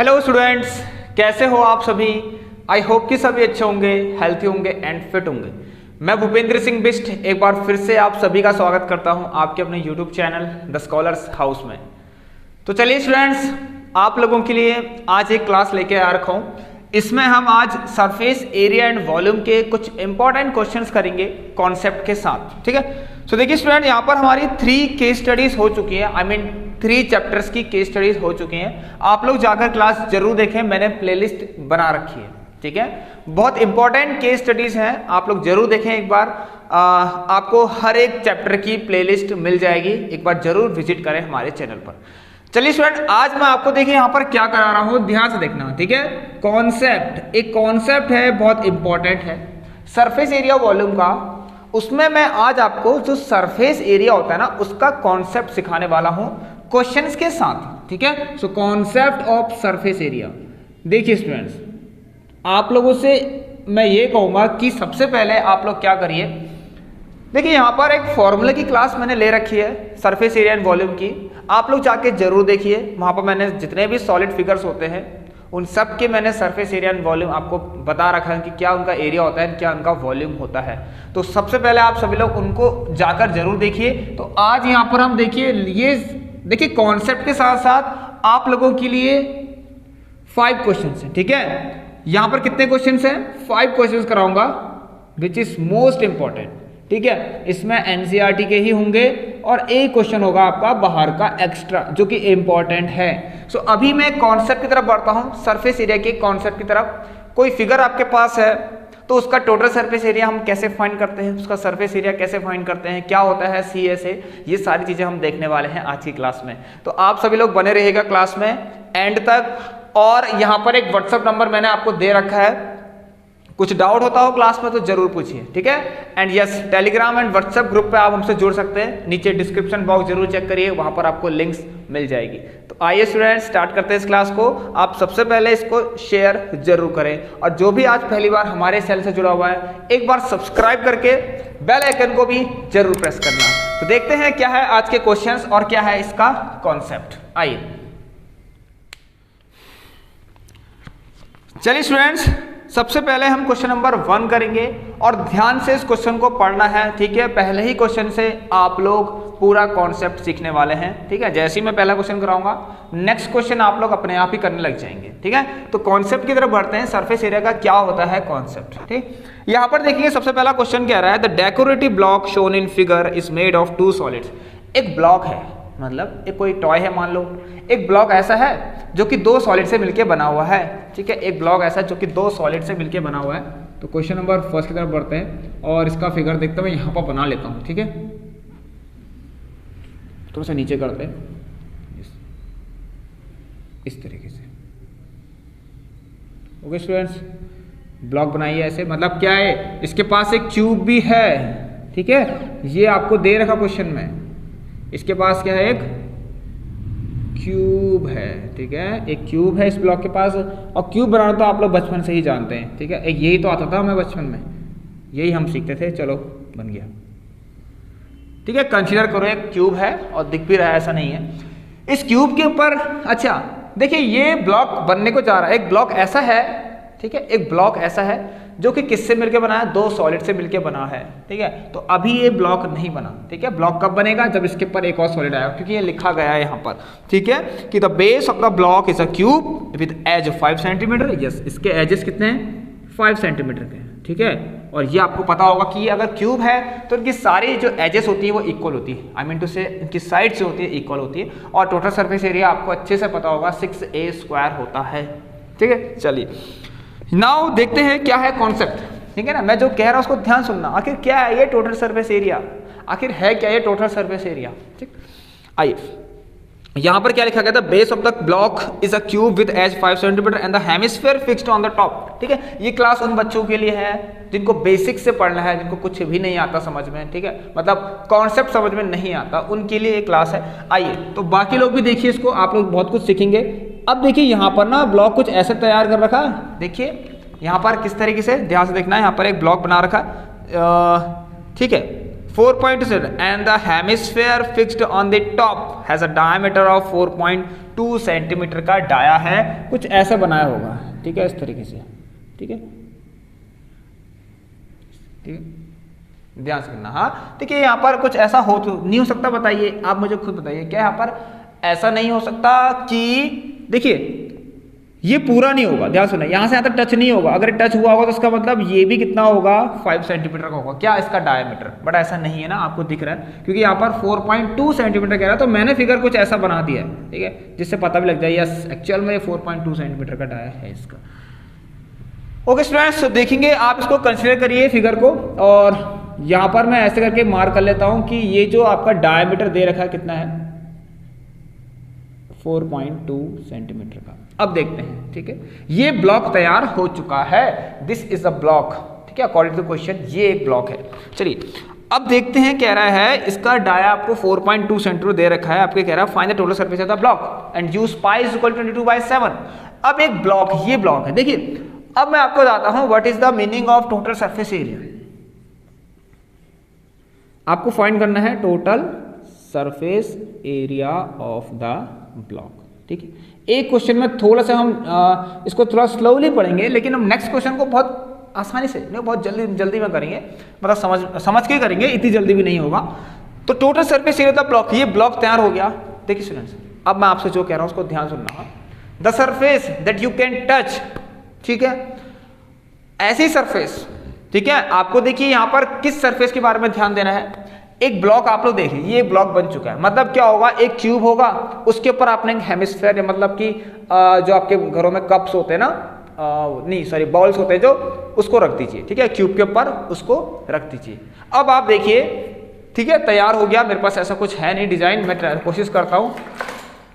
Hello students, कैसे हो आप सभी। आई होप कि सभी अच्छे होंगे, हेल्थी होंगे एंड फिट होंगे। मैं भूपेंद्र सिंह बिष्ट एक बार फिर से आप सभी का स्वागत करता हूं आपके अपने YouTube channel the scholars house में। तो चलिए स्टूडेंट्स, आप लोगों के लिए आज एक क्लास लेके आ रखा हूं। इसमें हम आज सरफेस एरिया एंड वॉल्यूम के कुछ इंपॉर्टेंट क्वेश्चंस करेंगे कॉन्सेप्ट के साथ, ठीक है। सो देखिए स्टूडेंट, यहाँ पर हमारी 3 केस स्टडीज हो चुकी है, आई मीन 3 चैप्टर्स की केस स्टडीज हो चुकी हैं। आप लोग जाकर क्लास जरूर देखें, मैंने प्लेलिस्ट बना रखी है, ठीक है। बहुत इंपॉर्टेंट केस स्टडीज हैं, आप लोग जरूर देखें एक बार। आपको हर एक चैप्टर की प्लेलिस्ट मिल जाएगी, एक बार जरूर विजिट करें हमारे चैनल पर। चलिए स्टूडेंट, आज मैं आपको देखिए यहाँ पर क्या करा रहा हूँ, ध्यान से देखना, ठीक है। कॉन्सेप्ट, एक कॉन्सेप्ट है, बहुत इंपॉर्टेंट है सरफेस एरिया वॉल्यूम का। उसमें मैं आज आपको जो सरफेस एरिया होता है ना, उसका कॉन्सेप्ट सिखाने वाला हूं क्वेश्चंस के साथ, ठीक है। So concept of surface area. देखिए स्टूडेंट्स, आप लोगों से मैं ये कहूंगा कि सबसे पहले आप लोग क्या करिए, देखिए यहाँ पर एक फॉर्मूले की क्लास मैंने ले रखी है सरफेस एरिया एंड वॉल्यूम की, आप लोग जाके जरूर देखिए। वहां पर मैंने जितने भी सॉलिड फिगर्स होते हैं उन सब के मैंने सरफेस एरिया एंड वॉल्यूम आपको बता रखा है कि क्या उनका एरिया होता है, क्या उनका वॉल्यूम होता है। तो सबसे पहले आप सभी लोग उनको जाकर जरूर देखिए। तो आज यहाँ पर हम देखिए कॉन्सेप्ट के साथ साथ आप लोगों के लिए 5 क्वेश्चन है, ठीक है। यहाँ पर कितने क्वेश्चन हैं? 5 क्वेश्चन कराऊंगा विच इज मोस्ट इंपॉर्टेंट, ठीक है। इसमें एनसीईआरटी के ही होंगे और एक क्वेश्चन होगा आपका बाहर का एक्स्ट्रा, जो कि इंपॉर्टेंट है। सो अभी मैं कॉन्सेप्ट की तरफ बढ़ता हूं, सरफेस एरिया के कॉन्सेप्ट की तरफ। कोई फिगर आपके पास है तो उसका टोटल सरफेस एरिया हम कैसे फाइंड करते हैं, उसका सरफेस एरिया कैसे फाइंड करते हैं, क्या होता है CSA, ये सारी चीजें हम देखने वाले हैं आज की क्लास में। तो आप सभी लोग बने रहिएगा क्लास में एंड तक। और यहाँ पर एक व्हाट्सएप नंबर मैंने आपको दे रखा है, कुछ डाउट होता हो क्लास में तो जरूर पूछिए, ठीक है। And yes, Telegram and WhatsApp group पे आप हमसे जुड़ सकते हैं, नीचे डिस्क्रिप्शन बॉक्स जरूर चेक करिए, वहां पर आपको लिंक्स मिल जाएगी। तो आइए स्टूडेंट्स, स्टार्ट करते हैं इस क्लास को। आप सबसे पहले इसको शेयर जरूर करें, और जो भी आज पहली बार हमारे चैनल से जुड़ा हुआ है एक बार सब्सक्राइब करके बेल आइकन को भी जरूर प्रेस करना। तो देखते हैं क्या है आज के क्वेश्चंस और क्या है इसका कॉन्सेप्ट। आइए चलिए स्टूडेंट्स, सबसे पहले हम क्वेश्चन नंबर 1 करेंगे और ध्यान से इस क्वेश्चन को पढ़ना है, ठीक है। पहले ही क्वेश्चन से आप लोग पूरा कॉन्सेप्ट सीखने वाले हैं, ठीक है। जैसे ही मैं पहला क्वेश्चन कराऊंगा नेक्स्ट क्वेश्चन आप लोग अपने आप ही करने लग जाएंगे, ठीक है। तो कॉन्सेप्ट की तरफ बढ़ते हैं, सरफेस एरिया का क्या होता है कॉन्सेप्ट, ठीक। यहाँ पर देखिए सबसे पहला क्वेश्चन कह रहा है, the decorative block shown in figure is made of 2 solids. एक ब्लॉक है, मतलब एक कोई टॉय है, मान लो एक ब्लॉक ऐसा है जो कि 2 सॉलिड से मिलके बना हुआ है, ठीक है। एक ब्लॉक ऐसा जो कि 2 सॉलिड से मिलके बना हुआ है। तो क्वेश्चन नंबर 1 की तरफ बढ़ते हैं और इसका फिगर देखते हुए यहाँ पर बना लेता हूँ, ठीक है। थोड़ा सा नीचे करते हैं इस तरीके से। ओके स्टूडेंट्स, ब्लॉक बनाइए ऐसे, मतलब क्या है, इसके पास एक क्यूब भी है, ठीक है। ये आपको दे रखा क्वेश्चन में, इसके पास क्या है, एक क्यूब है, ठीक है। एक क्यूब है इस ब्लॉक के पास, और क्यूब बनाना तो आप लोग बचपन से ही जानते हैं, ठीक है। एक यही तो आता था हमें बचपन में, यही हम सीखते थे, चलो बन गया, ठीक है। कंसीडर करो एक क्यूब है और दिख भी रहा है, ऐसा नहीं है। इस क्यूब के ऊपर, अच्छा देखिए ये ब्लॉक बनने को जा रहा है, एक ब्लॉक ऐसा है, ठीक है। एक ब्लॉक ऐसा है जो कि किससे मिलके बना है, 2 सॉलिड से मिलके बना है, ठीक है। तो अभी ये ब्लॉक नहीं बना, ठीक है। ब्लॉक कब बनेगा, जब इसके ऊपर एक और सॉलिड आएगा, क्योंकि ये लिखा गया है यहाँ पर, ठीक है, कि the base of the block is a cube with edge 5 centimetre. Yes, इसके एजेस कितने हैं, 5 सेंटीमीटर के, ठीक है। और ये आपको पता होगा कि अगर क्यूब है तो इनकी सारी जो एजेस होती है वो इक्वल होती है, आई मीन टू से इनकी साइड जो होती है इक्वल होती है। और टोटल सरफेस एरिया आपको अच्छे से पता होगा 6a² होता है, ठीक है। चलिए नाउ देखते हैं क्या है कॉन्सेप्ट, ठीक है ना। मैं जो कह रहा हूं उसको ध्यान सुनना, आखिर क्या है ये टोटल सरफेस एरिया, आखिर है क्या ये टोटल सरफेस एरिया, ठीक। आइए यहां पर क्या लिखा गया था, base of the block is a cube with edge 5 centimetre and the hemisphere fixed on the top, ठीक है। ये क्लास उन बच्चों के लिए है जिनको बेसिक से पढ़ना है, जिनको कुछ भी नहीं आता समझ में, ठीक है, मतलब कॉन्सेप्ट समझ में नहीं आता, उनके लिए ये क्लास है। आइए तो बाकी लोग भी देखिए इसको, आप लोग बहुत कुछ सीखेंगे। अब देखिए यहाँ पर ना ब्लॉक कुछ ऐसे तैयार कर रखा, देखिए यहाँ पर किस तरीके से, ध्यान से देखना है। यहाँ पर एक ब्लॉक बना रखा, ठीक है। 4.2 and the hemisphere fixed on the top has a diameter of 4.2 centimetre का डाया है, कुछ ऐसा बनाया होगा, ठीक है, इस तरीके से, ठीक है, ठीक है, ध्यान से करना। हाँ ठीक है, यहाँ पर कुछ ऐसा हो तो नहीं हो सकता, बताइए आप मुझे खुद बताइए, क्या यहाँ पर ऐसा नहीं हो सकता कि देखिए ये पूरा नहीं होगा, ध्यान सुनिए, यहाँ से यहाँ तक टच नहीं होगा, अगर टच हुआ होगा तो इसका मतलब ये भी कितना होगा 5 सेंटीमीटर का होगा, क्या इसका डायमीटर, बट ऐसा नहीं है ना, आपको दिख रहा है क्योंकि यहाँ पर 4.2 सेंटीमीटर कह रहा है, तो मैंने फिगर कुछ ऐसा बना दिया है, ठीक है, जिससे पता भी लग जाए यस एक्चुअल में 4.2 सेंटीमीटर का डाया है इसका। ओके स्टूडेंट्स, देखेंगे आप इसको कंसिडर करिए फिगर को, और यहाँ पर मैं ऐसे करके मार्क कर लेता हूँ कि ये जो आपका डायमीटर दे रखा है कितना है 4.2 सेंटीमीटर का। अब देखते हैं, ठीक है, ये ब्लॉक तैयार हो चुका है, दिस इज अ ब्लॉक, ठीक है, अकॉर्डिंग टू क्वेश्चन ये एक ब्लॉक है। चलिए अब देखते हैं, कह रहा है इसका डाया आपको 4.2 सेंटीमीटर दे रखा है, आपके कह रहा है find the total surface of the block and use pi is equal to 22/7। अब एक ब्लॉक, ये ब्लॉक है, देखिए अब मैं आपको बताता हूं what is the meaning of total surface area. आपको फाइंड करना है total surface area of the block, ठीक है। एक क्वेश्चन में थोड़ा सा हम इसको थोड़ा स्लोली पढ़ेंगे, लेकिन हम नेक्स्ट क्वेश्चन को बहुत आसानी से नहीं, बहुत जल्दी में करेंगे, मतलब समझ के करेंगे, इतनी जल्दी भी नहीं होगा। तो total surface area of the block, ये ब्लॉक तैयार हो गया। देखिए स्टूडेंट्स, अब मैं आपसे जो कह रहा हूं उसको ध्यान सुनना। The surface that you can touch, ठीक है, ऐसी सरफेस, ठीक है, आपको देखिए यहां पर किस सरफेस के बारे में ध्यान देना है। एक ब्लॉक आप लोग देखिए, ये ब्लॉक बन चुका है, मतलब क्या होगा, एक क्यूब होगा, उसके ऊपर आपने एक हेमिस्फेयर, मतलब कि जो आपके घरों में कप्स होते हैं ना, नहीं सॉरी बाउल्स होते हैं जो, उसको रख दीजिए, ठीक है, क्यूब के ऊपर उसको रख दीजिए। अब आप देखिए, ठीक है, तैयार हो गया, मेरे पास ऐसा कुछ है नहीं डिजाइन, मैं कोशिश करता हूं,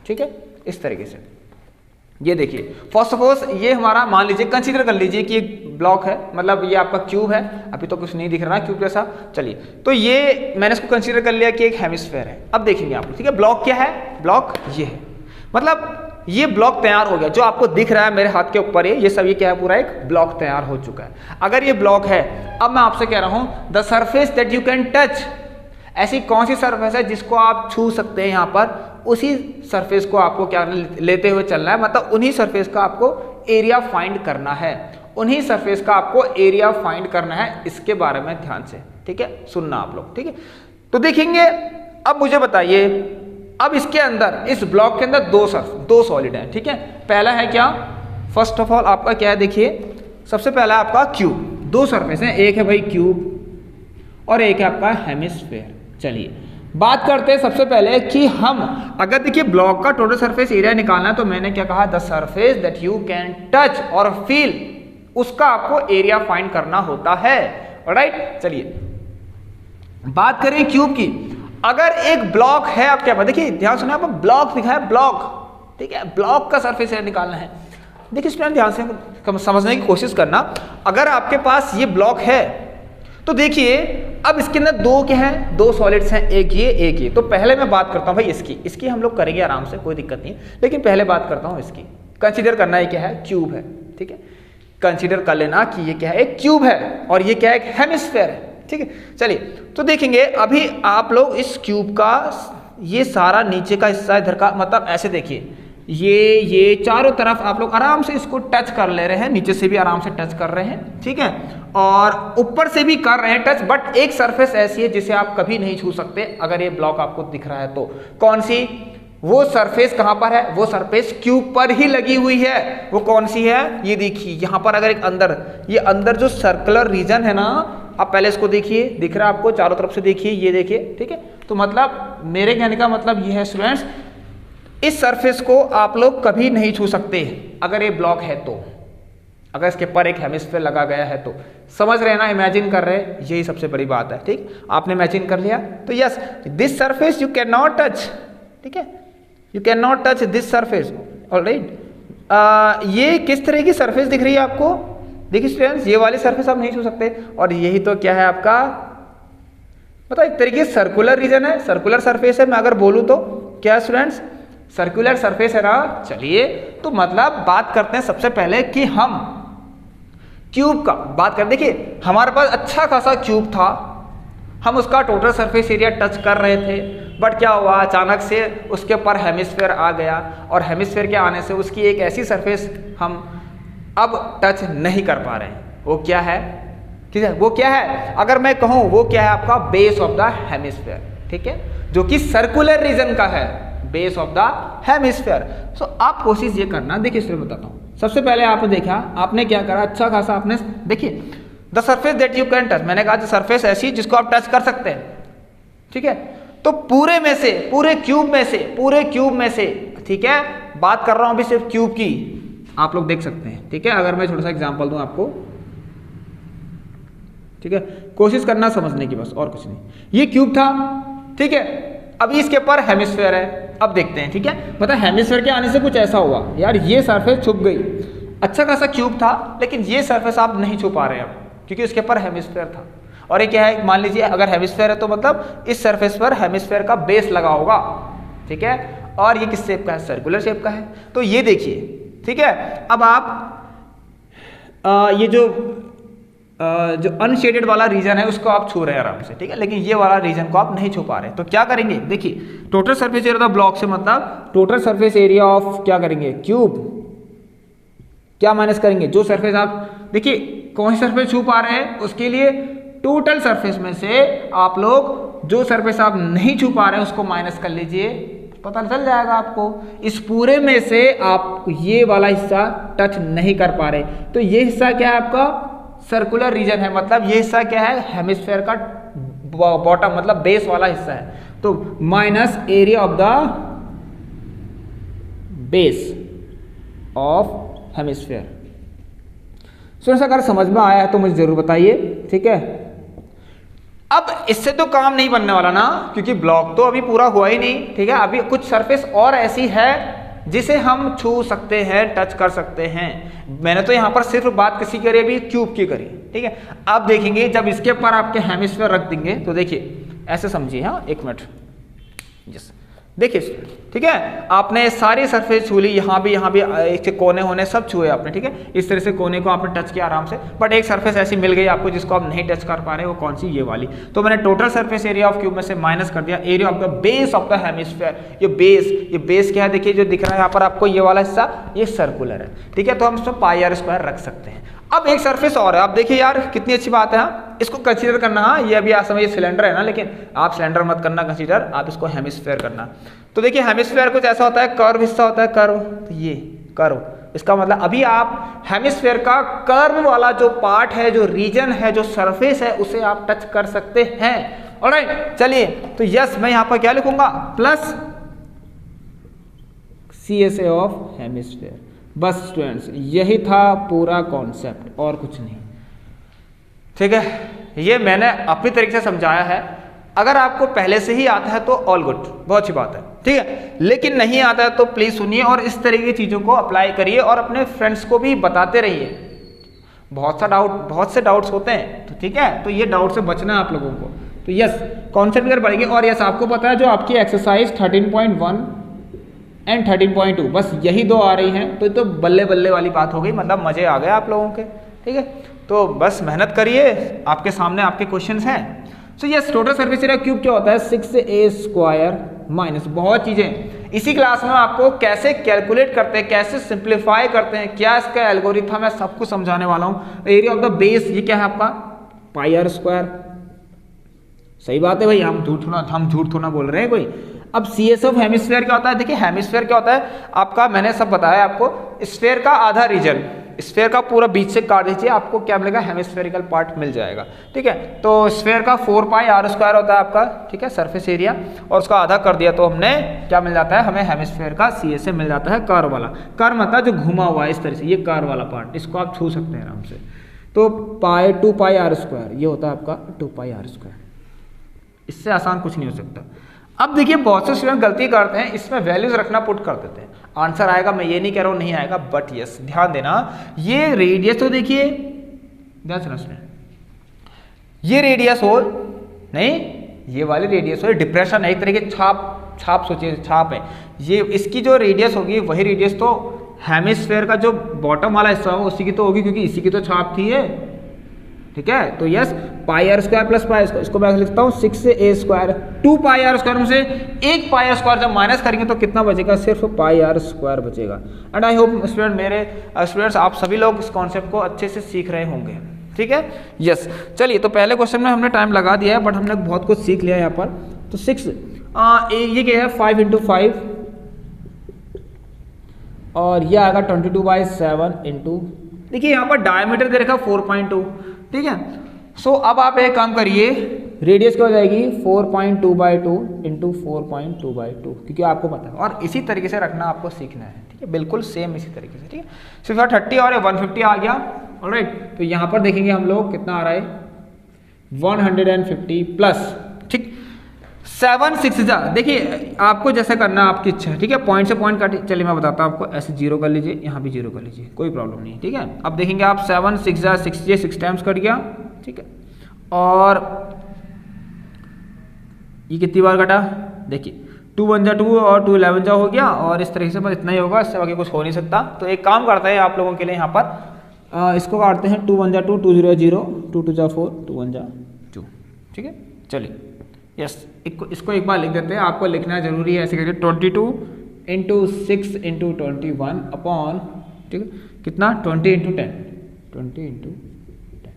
ठीक है, इस तरीके से। ये देखिए फर्स्ट ऑफ ऑल ये हमारा, मान लीजिए कंसीडर कर लीजिए कि एक ब्लॉक है, मतलब ये आपका क्यूब है, अभी तो कुछ नहीं दिख रहा क्यूब जैसा, चलिए, तो ये मैंने इसको कंसीडर कर लिया कि एक हेमिस्फेयर है। अब देखेंगे आप, ठीक है, ब्लॉक क्या है, ब्लॉक ये है, मतलब ये ब्लॉक तैयार हो गया, जो आपको दिख रहा है मेरे हाथ के ऊपर ये सब, ये क्या है, पूरा एक ब्लॉक तैयार हो चुका है। अगर ये ब्लॉक है, अब मैं आपसे कह रहा हूं the surface that you can touch, ऐसी कौन सी सरफेस है जिसको आप छू सकते हैं, यहां पर उसी सरफेस को आपको क्या लेते हुए चलना है, मतलब उन्हीं सरफेस का आपको एरिया फाइंड करना है, उन्हीं सरफेस का आपको एरिया फाइंड करना है, इसके बारे में ध्यान से, ठीक है, सुनना आप लोग, ठीक है। तो देखेंगे, अब मुझे बताइए, अब इसके अंदर, इस ब्लॉक के अंदर दो सॉलिड है, ठीक है। पहला है क्या, फर्स्ट ऑफ ऑल आपका क्या है, देखिए सबसे पहला आपका क्यूब, दो सरफेस है, एक है भाई क्यूब और एक है आपका हेमिस्फेयर। चलिए बात करते हैं सबसे पहले कि हम अगर देखिए ब्लॉक का टोटल सरफेस एरिया निकालना है, तो मैंने क्या कहा, the surface that you can touch और फील, उसका आपको एरिया फाइंड करना होता है, राइट। चलिए बात करें क्यूब की, अगर एक ब्लॉक है, आप क्या, देखिए ध्यान सुनिए, आप ब्लॉक लिखा है, ब्लॉक, ठीक है, ब्लॉक का सरफेस एरिया निकालना है। देखिए स्टूडेंट ध्यान से समझने की कोशिश करना, अगर आपके पास ये ब्लॉक है तो देखिए अब इसके अंदर दो क्या है, दो सॉलिड्स हैं, एक ये। तो पहले मैं बात करता हूं भाई इसकी हम लोग करेंगे आराम से, कोई दिक्कत नहीं, लेकिन पहले बात करता हूं इसकी। कंसीडर करना है क्या है, क्यूब है, ठीक है, कंसीडर कर लेना कि ये क्या है, एक क्यूब है और ये क्या है, एक हेमिस्फेयर है, ठीक है। चलिए तो देखेंगे अभी आप लोग इस क्यूब का ये सारा नीचे का हिस्सा इधर का, मतलब ऐसे देखिए, ये चारों तरफ आप लोग आराम से इसको टच कर ले रहे हैं, नीचे से भी आराम से टच कर रहे हैं, ठीक है, और ऊपर से भी कर रहे हैं टच, बट एक सरफेस ऐसी है जिसे आप कभी नहीं छू सकते अगर ये ब्लॉक आपको दिख रहा है तो। कौन सी, वो सरफेस कहां पर है, वो सरफेस क्यूब पर ही लगी हुई है। वो कौन सी है, ये देखिए यहां पर, अगर एक अंदर, ये अंदर जो सर्कुलर रीजन है ना, आप पहले इसको देखिए, दिख रहा है आपको, चारों तरफ से देखिए, ये देखिए, ठीक है। तो मतलब मेरे कहने का मतलब ये है स्टूडेंट्स, इस सरफेस को आप लोग कभी नहीं छू सकते अगर ये ब्लॉक है तो, अगर इसके पर एक हेमिस्फेयर लगा गया है तो। समझ रहे हैं ना, इमेजिन कर रहे हैं, यही सबसे बड़ी बात है, ठीक। आपने इमेजिन कर लिया तो yes, this surface you can not touch, ठीक है, you can not touch this surface, alright. ये किस तरह की सरफेस दिख रही है आपको, देखिए स्टूडेंट्स, ये वाली सरफेस आप नहीं छू सकते, और यही तो क्या है आपका, मतलब एक तरीके से सर्कुलर रीजन है, सर्कुलर सरफेस है, मैं अगर बोलूँ तो क्या स्टूडेंट्स, सर्कुलर सरफेस है ना। चलिए तो मतलब बात करते हैं सबसे पहले कि हम क्यूब का बात करें, देखिए हमारे पास अच्छा खासा क्यूब था, हम उसका टोटल सरफेस एरिया टच कर रहे थे, बट क्या हुआ, अचानक से उसके ऊपर हेमिस्फेयर आ गया और हेमिस्फेयर के आने से उसकी एक ऐसी सरफेस हम अब टच नहीं कर पा रहे हैं। वो क्या है, ठीक है, वो क्या है, अगर मैं कहूँ वो क्या है, आपका बेस ऑफ द हेमिस्फेयर, ठीक है, जो कि सर्कुलर रीजन का है, बेस ऑफ द हेमिस्फेयर। सो आप कोशिश ये करना, देखिए इसमें बताता हूँ। सबसे पहले आपने देखा, आपने क्या करा, अच्छा खासा आपने देखिए the surface that you can touch, मैंने कहा जो सरफेस ऐसी जिसको आप टच कर सकते हैं, ठीक है। तो पूरे में से, पूरे क्यूब में से, ठीक है, बात कर रहा हूं अभी सिर्फ क्यूब की, आप लोग देख सकते हैं, ठीक है। अगर मैं छोटा सा एग्जांपल दूं आपको, ठीक है, कोशिश करना समझने की बस, और कुछ नहीं। ये क्यूब था, ठीक है, अभी इसके ऊपर हेमिस्फेयर है। अब देखते हैं, ठीक है, मतलब हेमिस्फेयर के आने से कुछ ऐसा हुआ, यार ये सरफेस छुप गई, अच्छा खासा क्यूब था, लेकिन ये सरफेस आप नहीं छुपा रहे अब, क्योंकि उसके ऊपर हेमिस्फेयर था। और ये क्या है, मान लीजिए अगर हेमिस्फेयर है तो मतलब इस सरफेस पर हेमिस्फेयर का बेस लगा होगा, ठीक है, और ये किस शेप का है, सर्कुलर शेप का है। तो ये देखिए, ठीक है, अब आप ये जो अनशेडेड वाला रीजन है उसको आप छू रहे हैं आराम से, ठीक है, लेकिन ये वाला रीजन को आप नहीं छू पा रहे। तो क्या करेंगे, देखिए total surface area of block से मतलब टोटल सरफेस एरिया ऑफ क्या करेंगे, क्यूब, क्या माइनस करेंगे, जो सरफेस आप देखिए कौन सी सरफेस छू पा रहे हैं, उसके लिए टोटल सरफेस में से आप लोग जो सरफेस आप नहीं छू पा रहे हैं उसको माइनस कर लीजिए, पता चल जाएगा आपको। इस पूरे में से आप ये वाला हिस्सा टच नहीं कर पा रहे, तो ये हिस्सा क्या है आपका, सर्कुलर रीजन है, मतलब ये हिस्सा क्या है, हेमिस्फेयर का बॉटम मतलब बेस वाला हिस्सा है। तो minus area of the base of hemisphere. Students अगर समझ में आया है तो मुझे जरूर बताइए, ठीक है। अब इससे तो काम नहीं बनने वाला ना, क्योंकि ब्लॉक तो अभी पूरा हुआ ही नहीं, ठीक है, अभी कुछ सरफेस और ऐसी है जिसे हम छू सकते हैं, टच कर सकते हैं। मैंने तो यहां पर सिर्फ बात किसी करी, अभी क्यूब की करी, ठीक है। अब देखेंगे जब इसके ऊपर आपके हेमिस्फेयर रख देंगे तो देखिए ऐसे समझिए, हाँ एक मिनट, यस देखिए, ठीक है, आपने सारी सरफेस छू ली, यहाँ भी इसके कोने होने सब छुए आपने, ठीक है, इस तरह से कोने को आपने टच किया आराम से, बट एक सरफेस ऐसी मिल गई आपको जिसको आप नहीं टच कर पा रहे, वो कौन सी, ये वाली। तो मैंने total surface area of cube में से माइनस कर दिया area of the base of the hemisphere. ये बेस क्या है, देखिए जो दिख रहा है यहाँ पर आपको, ये वाला हिस्सा, ये सर्कुलर है, ठीक है, तो हम इसमें पाई आर स्क्वायर रख सकते हैं। अब एक सरफेस और है, आप देखिए यार कितनी अच्छी बात है, इसको कंसीडर करना, हाँ ये अभी आप समझिए सिलेंडर है ना, लेकिन आप सिलेंडर मत करना कंसीडर, आप इसको हेमिस्फेयर करना। तो देखिए हेमिस्फेयर कुछ ऐसा होता है, कर्व हिस्सा होता है, कर्व, तो ये कर्व, इसका मतलब अभी आप हेमिस्फेयर का कर्व वाला जो पार्ट है, जो रीजन है, जो सरफेस है, उसे आप टच कर सकते हैं। ऑलराइट, चलिए, तो यस मैं यहां पर क्या लिखूंगा, प्लस CSA ऑफ हेमिस्फेयर। बस स्टूडेंट्स यही था पूरा कॉन्सेप्ट, और कुछ नहीं, ठीक है। ये मैंने अपनी तरीके से समझाया है, अगर आपको पहले से ही आता है तो ऑल गुड, बहुत अच्छी बात है, ठीक है, लेकिन नहीं आता है तो प्लीज सुनिए और इस तरह की चीजों को अप्लाई करिए और अपने फ्रेंड्स को भी बताते रहिए। बहुत से डाउट्स होते हैं, तो ठीक है, तो ये डाउट से बचना है आप लोगों को। तो यस कॉन्सेप्ट क्लियर बढ़ेगी। और यस आपको पता है जो आपकी एक्सरसाइज 13.1 एंड 13.2 बस यही दो आ रही हैं, तो ये तो बल्ले बल्ले वाली बात हो गई, मतलब मजे आ गए आप लोगों के, ठीक है। तो बस मेहनत करिए, आपके सामने आपके क्वेश्चंस हैं। So yes total surface area cube क्या होता है, 6a स्क्वायर माइनस, बहुत चीजें इसी क्लास में आपको कैसे कैलकुलेट करते हैं, कैसे सिंप्लीफाई करते हैं, क्या इसका एल्गोरिथम है, सब कुछ समझाने वाला हूं। एरिया ऑफ द बेस ये क्या है आपका, पाई आर स्क्वायर, सही बात है भाई, हम झूठ थोड़ा बोल रहे हैं कोई। अब CS ऑफ हेमिस्फेयर क्या होता है, देखिए हेमिस्फेयर क्या होता है आपका, मैंने सब बताया आपको, स्फेयर का आधा रीजन, स्फेयर का पूरा बीच से काट दीजिए, आपको क्या मिलेगा, हेमिस्फेरिकल पार्ट मिल जाएगा, ठीक है। तो स्फेयर का 4 पाई आर स्क्वायर होता है आपका, ठीक है, सरफेस एरिया, और उसका आधा कर दिया तो हमने क्या मिल जाता है, हमें हेमिस्फेयर का CSA मिल जाता है, कर्व वाला। कर्व मतलब जो घुमा हुआ है इस तरह से, ये कर्व वाला पार्ट, इसको आप छू सकते हैं आराम से। तो 2 पाई आर स्क्वायर ये होता है आपका 2 पाई आर स्क्वायर, इससे आसान कुछ नहीं हो सकता। अब देखिए बहुत से स्टूडेंट गलती करते हैं, इसमें वैल्यूज रखना पुट कर देते हैं, आंसर आएगा, मैं ये नहीं कह रहा हूं नहीं आएगा, बट यस ध्यान देना, ये रेडियस तो देखिए ध्यान से सुनिए, ये रेडियस हो नहीं, ये वाली रेडियस हो, डिप्रेशन है एक तरह की, छाप सोचिए, छाप है ये, इसकी जो रेडियस होगी वही रेडियस तो हेमिस्फेयर का जो बॉटम वाला हिस्सा होगा उसी की तो होगी, क्योंकि इसी की तो छाप थी है, ठीक है। तो yes pi R square plus pi square, इसको मैं लिखता हूँ 6a², 2 पाई आर स्क्वायर में से 1 पाई आर स्क्वायर जब माइनस करेंगे तो कितना बचेगा, सिर्फ पाई आर स्क्वायर बचेगा। एंड आई होप स्टूडेंट, मेरे स्टूडेंट्स आप सभी लोग इस कॉन्सेप्ट को अच्छे से सीख रहे होंगे, ठीक है। यस, चलिए तो पहले क्वेश्चन में हमने टाइम लगा दिया है बट हमने बहुत कुछ सीख लिया है यहाँ पर। तो 6 ये क्या है 5 × 5 और ये आएगा 22/7 इंटू, देखिए यहाँ पर डायमीटर दे रखा 4.2, ठीक है। सो अब आप एक काम करिए, रेडियस क्या हो जाएगी 4.2/2 इंटू 4.2/2, क्योंकि आपको पता है और इसी तरीके से रखना आपको सीखना है, ठीक है, बिल्कुल सेम इसी तरीके से, ठीक है। सिर्फ 30 और 150 आ गया, ऑलराइट। तो यहाँ पर देखेंगे हम लोग कितना आ रहा है 150 प्लस, ठीक, 7 6 जा, देखिए आपको जैसा करना आपकी इच्छा है, ठीक है। पॉइंट से पॉइंट काटिए, चलिए मैं बताता हूँ आपको, ऐसे 0 कर लीजिए, यहाँ भी 0 कर लीजिए, कोई प्रॉब्लम नहीं है, ठीक है। अब देखेंगे आप 7 6 जा 6, ये 6 टाइम्स कट गया, ठीक है। और ये कितनी बार कटा, देखिए 2 1 जा 2 और 2 11 जा हो गया, और इस तरीके से बस इतना ही होगा, इससे बाकी कुछ हो नहीं सकता। तो एक काम करते हैं आप लोगों के लिए यहाँ पर, इसको काटते हैं 2 1 जा 2, 2 0 0, 2 2 जा 4, 2 1 जा 2, ठीक है। चलिए यस, इसको एक बार लिख देते हैं, आपको लिखना जरूरी है, ऐसे करके 22 × 6 × 21 अपॉन, ठीक है, कितना 20 × 10, 20 × 10,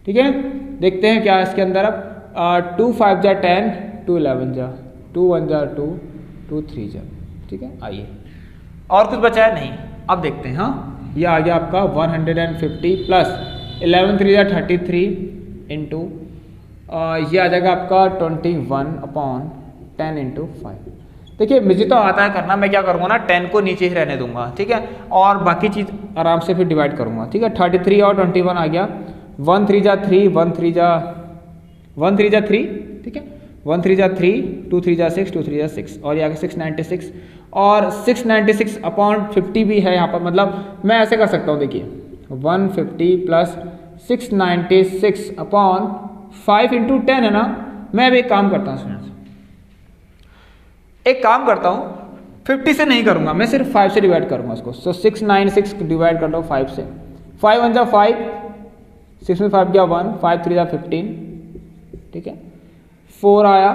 ठीक है। देखते हैं क्या है इसके अंदर। अब 2 5 जा 10, 2 11 जा, 2 1 जा 2, 2 3 जा, ठीक है। आइए, और कुछ बचा है नहीं, अब देखते हैं। हाँ, ये आ गया आपका 150 प्लस 11 3 जा 33 इंटू ये आ जाएगा आपका 21/10 × 5। देखिए मुझे तो आता है करना, मैं क्या करूँगा ना 10 को नीचे ही रहने दूंगा, ठीक है, और बाकी चीज़ आराम से फिर डिवाइड करूँगा, ठीक है। 33 और 21 आ गया, 1 3 जा 3, 1 3 जा 3, ठीक है, 1 3 जा 3, 2 3 जा 6, 2 3 जा 6, और ये आ गया 696, और 696/50 भी है यहाँ पर, मतलब मैं ऐसे कर सकता हूँ, देखिए 150 प्लस 696/5 × 10 है ना। मैं अब एक काम करता हूँ स्टूडेंट्स, एक काम करता हूँ 50 से नहीं करूँगा, मैं सिर्फ 5 से डिवाइड करूँगा इसको। सो 696 डिवाइड कर लो 5 से, 5 1 जा 5, 6 में 5 गया 1, 5 3 जा 15, ठीक है, 4 आया,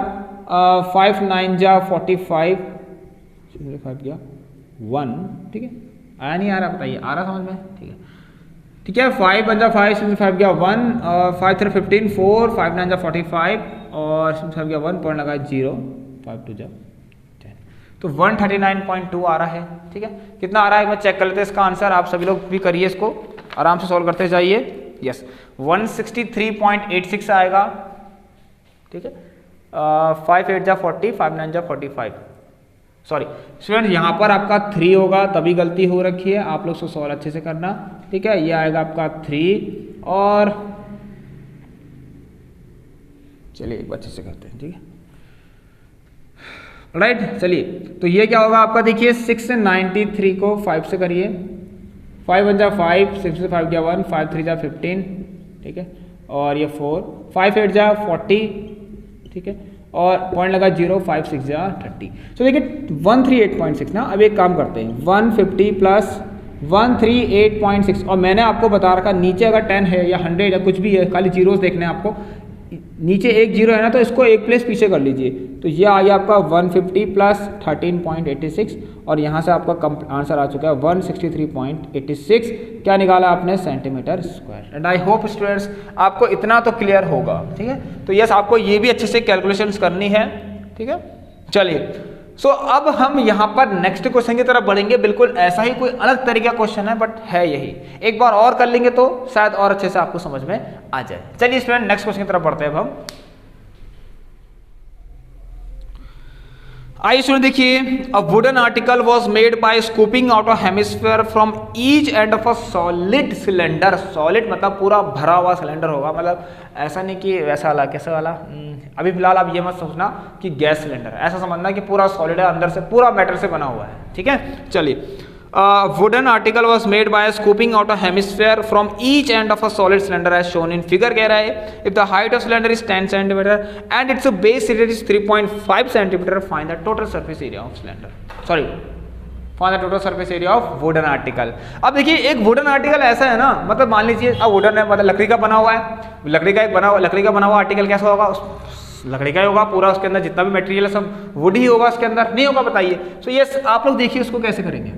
5 9 जा 45, 5 गया 1, ठीक है। आया नहीं आ रहा, बताइए आ रहा समझ में, ठीक है, ठीक है। 5 1 जा 5, 6 में 5 गया 1, 5 3 15, 4, 5 9 जा 45, और 6 में 5 गया 1, पॉइंट लगा 0, 5 2 जा 10, तो 139.2 आ रहा है, ठीक है। कितना आ रहा है मैं चेक कर लेते हैं इसका आंसर, आप सभी लोग भी करिए, इसको आराम से सॉल्व करते जाइए। यस, 163.86 आएगा, ठीक है। 5 8 जा 40, 5 9 जा 45, सॉरी स्टूडेंट यहाँ पर आपका 3 होगा, तभी गलती हो रखी है, आप लोग सॉल्व अच्छे से करना, ठीक है। ये आएगा आपका 3, और चलिए एक बार अच्छे से करते हैं, ठीक है, राइट। चलिए तो ये क्या होगा आपका, देखिए 693 को 5 से करिए, 5 1 जा 5, 6 से 5 गया 1, 5 3 जा 15, ठीक है, और ये 4, 5 8 जा 40, ठीक है, और पॉइंट लगा 0, 5 6 जा 30। तो देखिए 138.6 ना। अब एक काम करते हैं, 150 प्लस 138.6, और मैंने आपको बता रखा नीचे अगर 10 है या 100 या कुछ भी है, खाली जीरोस देखने हैं आपको, नीचे एक जीरो है ना तो इसको एक प्लेस पीछे कर लीजिए, तो ये आ गया आपका 150 प्लस 13.86, और यहाँ से आपका आंसर आ चुका है 163.86। क्या निकाला आपने, centimetre square. And I hope students आपको इतना तो क्लियर होगा, ठीक है। तो यस, आपको ये भी अच्छे से कैलकुलेशंस करनी है, ठीक है। चलिए सो अब हम यहाँ पर नेक्स्ट क्वेश्चन की तरफ बढ़ेंगे, बिल्कुल ऐसा ही कोई अलग तरीके का क्वेश्चन है बट है यही, एक बार और कर लेंगे तो शायद और अच्छे से आपको समझ में आ जाए। चलिए स्टूडेंट नेक्स्ट क्वेश्चन की तरफ बढ़ते हैं अब हम। आइए स्टूडेंट देखिए, a wooden article was made by scooping out a hemisphere from each end of a solid cylinder. Solid मतलब पूरा भरा हुआ सिलेंडर होगा, मतलब ऐसा नहीं कि वैसा वाला, कैसा वाला, अभी फिलहाल आप ये मत सोचना कि गैस सिलेंडर, ऐसा समझना कि पूरा सॉलिड है, अंदर से पूरा मेटल से बना हुआ है, ठीक है। चलिए, wooden article was made by scooping out a hemisphere from each end of a solid cylinder as shown in figure। कह रहा है if the height of cylinder is 10 cm and its base area is 3.5 cm, find the total surface area of cylinder। sorry find the total surface area of wooden article. अब देखिए एक wooden article ऐसा है ना, मतलब मान लीजिए अब वुडन है, मतलब लकड़ी का बना हुआ है, लकड़ी का बना हुआ आर्टिकल कैसा होगा, लकड़ी का ही होगा पूरा, उसके अंदर जितना भी मटेरियल है सब वुड ही होगा, उसके अंदर नहीं होगा, बताइए। तो ये आप लोग देखिए उसको कैसे करेंगे,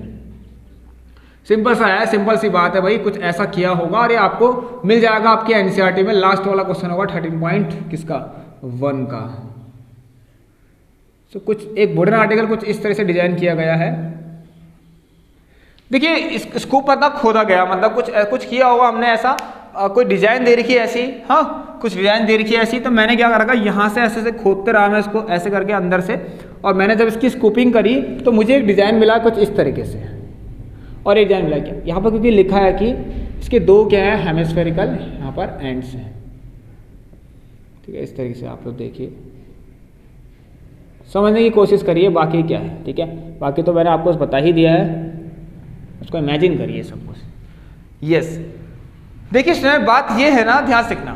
सिंपल सा है, सिंपल सी बात है भाई, कुछ ऐसा किया होगा और ये आपको मिल जाएगा आपके एनसीईआरटी में। लास्ट वाला क्वेश्चन होगा 13 पॉइंट किसका 1 का। तो कुछ एक वुडन आर्टिकल कुछ इस तरह से डिजाइन किया गया है। देखिए इसको पता खोदा गया, मतलब कुछ किया होगा हमने ऐसा, कोई डिजाइन दे रखी है ऐसी, हाँ कुछ डिजाइन दे रखी है ऐसी, तो मैंने क्या करा, यहाँ से ऐसे खोदते रहा मैं इसको ऐसे करके अंदर से, और मैंने जब इसकी स्कूपिंग करी तो मुझे एक डिजाइन मिला कुछ इस तरीके से, और एक डिजाइन मिला क्या यहाँ पर, क्योंकि लिखा है कि इसके दो क्या है हेमिस्फेरिकल यहाँ पर एंड्स हैं, ठीक है। इस तरीके से आप लोग देखिए, समझने की कोशिश करिए, बाकी क्या है, ठीक है, बाकी तो मैंने आपको बता ही दिया है, उसको इमेजिन करिए सब कुछ। यस देखिए स्टूडेंट बात ये है ना, ध्यान से सीखना।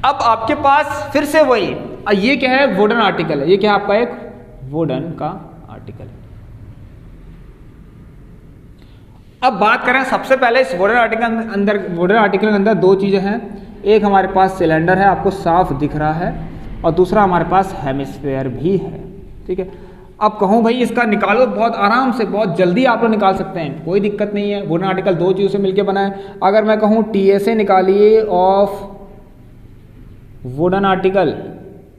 अब आपके पास फिर से वही, ये क्या है वुडन आर्टिकल है, ये क्या है आपका एक वुडन का आर्टिकल। अब बात करें सबसे पहले इस वुडन आर्टिकल के अंदर दो चीजें हैं, एक हमारे पास सिलेंडर है आपको साफ दिख रहा है, और दूसरा हमारे पास हेमिस्फेयर भी है, ठीक है। अब कहूँ भाई इसका निकालो, बहुत आराम से बहुत जल्दी आप लोग निकाल सकते हैं, कोई दिक्कत नहीं है। वुडन आर्टिकल दो चीज़ों से मिलकर बना है। अगर मैं कहूँ TSA निकालिए ऑफ वुडन आर्टिकल,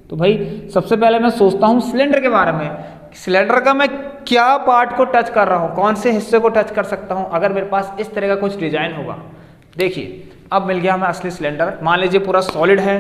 तो भाई सबसे पहले मैं सोचता हूँ सिलेंडर के बारे में, सिलेंडर का मैं क्या पार्ट को टच कर रहा हूँ, कौन से हिस्से को टच कर सकता हूँ। अगर मेरे पास इस तरह का कुछ डिजाइन होगा, देखिए अब मिल गया हमें असली सिलेंडर, मान लीजिए पूरा सॉलिड है,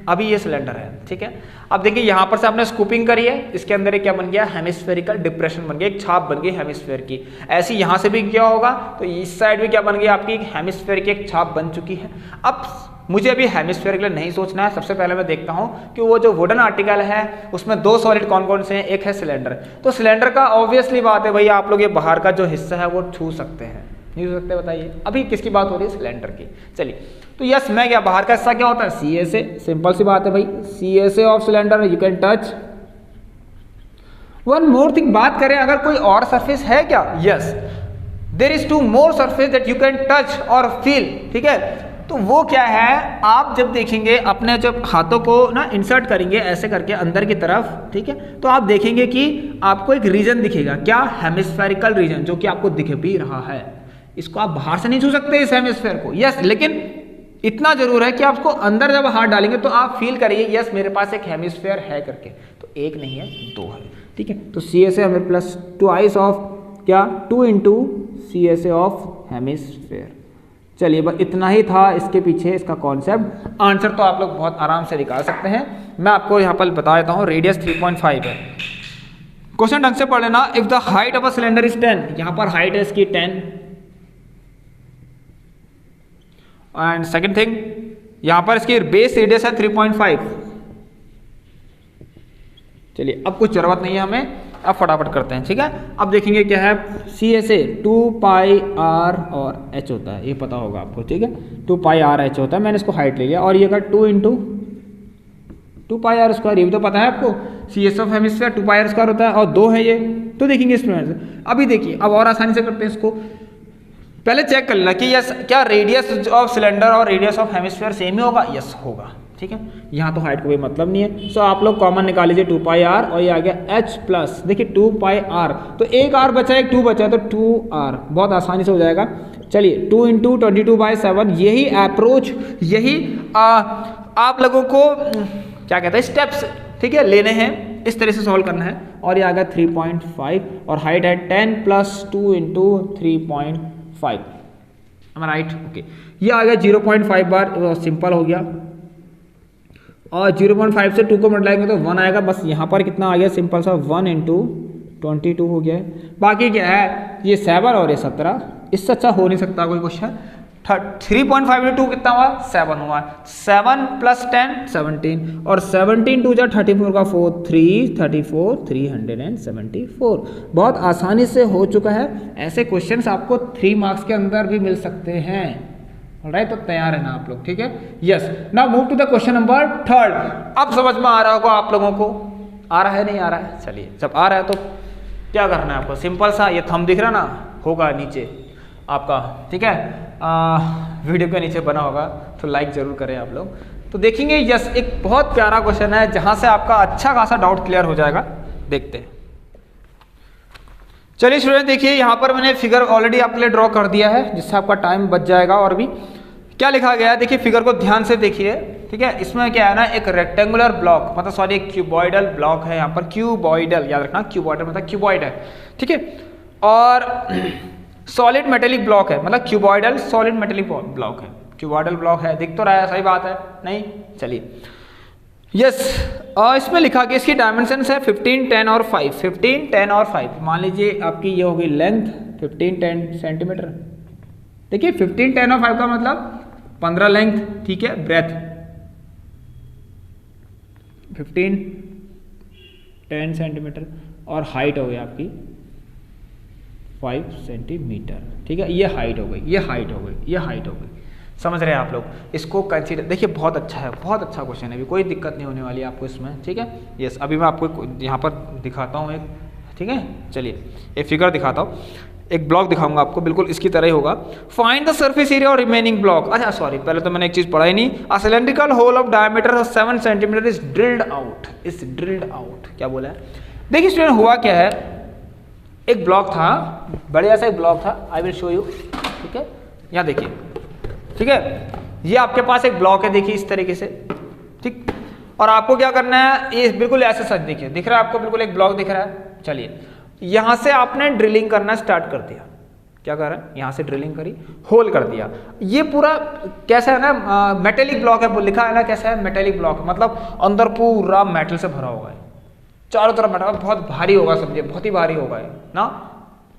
अभी ये सिलेंडर है, ठीक है। अब देखिए यहाँ पर से आपने स्कूपिंग करी है, इसके अंदर एक क्या बन गया हेमिस्फेरिकल डिप्रेशन बन गया, एक छाप बन गई हेमिस्फेयर की। ऐसी यहाँ से भी किया होगा तो इस साइड भी क्या बन गई आपकी हेमिस्फेयर की एक छाप बन चुकी है। अब मुझे अभी हेमिस्फेयर के लिए नहीं सोचना है, सबसे पहले मैं देखता हूँ कि वो जो वुडन आर्टिकल है उसमें दो सॉलिड कौन कौन से हैं, एक है सिलेंडर। तो सिलेंडर का ऑब्वियसली बात है भाई आप लोग ये बाहर का जो हिस्सा है वो छू सकते हैं, नहीं हो सकते बताइए। अभी किसकी बात हो रही है, सिलेंडर की। चलिए तो यस मैं क्या, बाहर का हिस्सा क्या होता है CSA, सिंपल सी बात है भाई, CSA of cylinder you can touch. One more thing, बात करें अगर कोई और सरफेस है क्या, yes there is 2 more surface that you can touch और फील, ठीक है। तो वो क्या है, आप जब देखेंगे अपने जब हाथों को ना इंसर्ट करेंगे ऐसे करके अंदर की तरफ, ठीक है, तो आप देखेंगे कि आपको एक रीजन दिखेगा, क्या हेमिस्फेरिकल रीजन, जो कि आपको दिख भी रहा है। इसको आप बाहर से नहीं छू सकते इस हेमिस्फेयर को, यस, लेकिन इतना जरूर है कि आप उसको अंदर जब हाथ डालेंगे तो आप फील करिए यस मेरे पास एक हेमिस्फेयर है करके। तो एक नहीं है, दो है, ठीक है। तो CSA हमें प्लस ट्वाइस ऑफ क्या 2 इंटू CSA ऑफ हेमिस्फेयर। चलिए बस इतना ही था इसके पीछे इसका कॉन्सेप्ट। आंसर तो आप लोग बहुत आराम से निकाल सकते हैं, मैं आपको यहाँ पर बता देता हूँ। रेडियस 3.5 है, क्वेश्चन ढंग से पढ़ लेना। If the height of a cylinder is 10, यहाँ पर हाइट है इसकी 10, एंड सेकेंड थिंग यहां पर इसकी बेस रेडियस है 3.5। चलिए अब कुछ जरूरत नहीं है हमें, अब फटाफट करते हैं, ठीक है। अब देखेंगे क्या है, CSA 2πr और h होता है, ये पता होगा आपको, ठीक है। 2πr/h होता है, मैंने इसको हाइट ले लिया, और ये का 2 इंटू 2πr², ये भी तो पता है आपको, CSA ऑफ हेमिस्फीयर 2πr² होता है, और 2 है ये। तो देखेंगे इसमें, अभी देखिए अब और आसानी से करते हैं इसको। पहले चेक कर लेना कि यस क्या रेडियस ऑफ सिलेंडर और रेडियस ऑफ हेमिस्फीयर सेम ही होगा, यस होगा, ठीक है। यहाँ तो हाइट का कोई मतलब नहीं है, सो आप लोग कॉमन निकाल लीजिए 2πr, और ये आ गया h प्लस, देखिए 2πr, तो एक r बचा एक 2 बचा, तो 2r बहुत आसानी से हो जाएगा। चलिए 2 इंटू 22/7, यही अप्रोच, यही आप लोगों को क्या कहते हैं स्टेप्स, ठीक है, लेने हैं, इस तरह से सॉल्व करना है। और ये आ गया 3.5, और हाइट है 10 प्लस 2 इंटू 3.5, राइट, ओके। ये आ गया 0.5 बार, सिंपल हो गया, और 0.5 से 2 को मल्टीप्लाई तो 1 आएगा, बस यहाँ पर कितना आ गया, सिंपल सा 1 इंटू 22 हो गया है। बाकी क्या है, ये 7 और ये 17, इससे अच्छा हो नहीं सकता कोई क्वेश्चन। 3.5 इंटू 2 कितना हुआ, 7 हुआ, 7 प्लस 10 17, और 17 2 जा 34 का 4 334 374, बहुत आसानी से हो चुका है। ऐसे क्वेश्चंस आपको 3 मार्क्स के अंदर भी मिल सकते हैं, राइट। तो तैयार है ना आप लोग, ठीक है, yes. Now move to the question number 3। अब समझ में आ रहा होगा आप लोगों को, आ रहा है नहीं आ रहा है, चलिए जब आ रहा है तो क्या करना है आपको, सिंपल सा, ये थंब दिख रहा ना, होगा नीचे आपका, ठीक है, वीडियो के नीचे बना होगा, तो लाइक जरूर करें आप लोग। तो देखेंगे यस, एक बहुत प्यारा क्वेश्चन है जहां से आपका अच्छा खासा डाउट क्लियर हो जाएगा। देखते हैं, चलिए स्टूडेंट देखिए, यहाँ पर मैंने फिगर ऑलरेडी आपके लिए ड्रॉ कर दिया है, जिससे आपका टाइम बच जाएगा। और भी क्या लिखा गया है देखिए, फिगर को ध्यान से देखिए, ठीक है। इसमें क्या है ना, एक रेक्टेंगुलर ब्लॉक, मतलब सॉरी एक क्यूबॉइडल ब्लॉक है यहाँ पर, क्यूबॉइडल याद रखना, क्यूबॉइडल मतलब क्यूबॉइड है, ठीक है। और सॉलिड मेटेलिक ब्लॉक है, मतलब क्यूबॉइडल सॉलिड मेटेलिक ब्लॉक है, क्यूबॉइडल ब्लॉक है, दिख तो रहा है, सही बात है नहीं, चलिए यस। इसमें लिखा कि इसकी डायमेंशन है 15, 10 और 5, 15, 10 और 5। मान लीजिए आपकी ये होगी लेंथ 15, 10 सेंटीमीटर, देखिए 15, 10 और 5 का मतलब 15 लेंथ, ठीक है, ब्रेथ 15, 10 सेंटीमीटर और हाइट हो गई आपकी 5 सेंटीमीटर, ठीक है। ये हाइट हो गई, ये हाइट हो गई, ये हाइट हो गई, समझ रहे हैं आप लोग। इसको कंसीडर, देखिए बहुत अच्छा है, बहुत अच्छा क्वेश्चन है, अभी कोई दिक्कत नहीं होने वाली है आपको इसमें, ठीक है। यस, अभी मैं आपको यहाँ पर दिखाता हूँ एक, ठीक है, चलिए एक फिगर दिखाता हूँ, एक ब्लॉक दिखाऊंगा आपको, बिल्कुल इसकी तरह ही होगा। फाइंड द सरफेस एरिया और रिमेनिंग ब्लॉक। अच्छा सॉरी, पहले तो मैंने एक चीज पढ़ा ही नहीं। A cylindrical whole of diameter of 7 centimetre is drilled out, is drilled out, क्या बोला है, देखिए स्टूडेंट हुआ क्या है, एक ब्लॉक था, बढ़िया सा एक ब्लॉक था, आई विल शो यू, ठीक है, यहाँ देखिए, ठीक है, ये आपके पास एक ब्लॉक है, देखिए इस तरीके से, ठीक। और आपको क्या करना है, ये बिल्कुल ऐसे सच देखिए, दिख रहा है आपको, बिल्कुल एक ब्लॉक दिख रहा है। चलिए यहां से आपने ड्रिलिंग करना स्टार्ट कर दिया, क्या कर रहा है, यहां से ड्रिलिंग करी, होल कर दिया। ये पूरा कैसा है ना, मेटेलिक ब्लॉक है, लिखा है ना कैसा है, मेटेलिक ब्लॉक, मतलब अंदर पूरा मेटल से भरा होगा, चारों तरफ मेटल, बहुत भारी होगा, समझिए बहुत ही भारी होगा ना,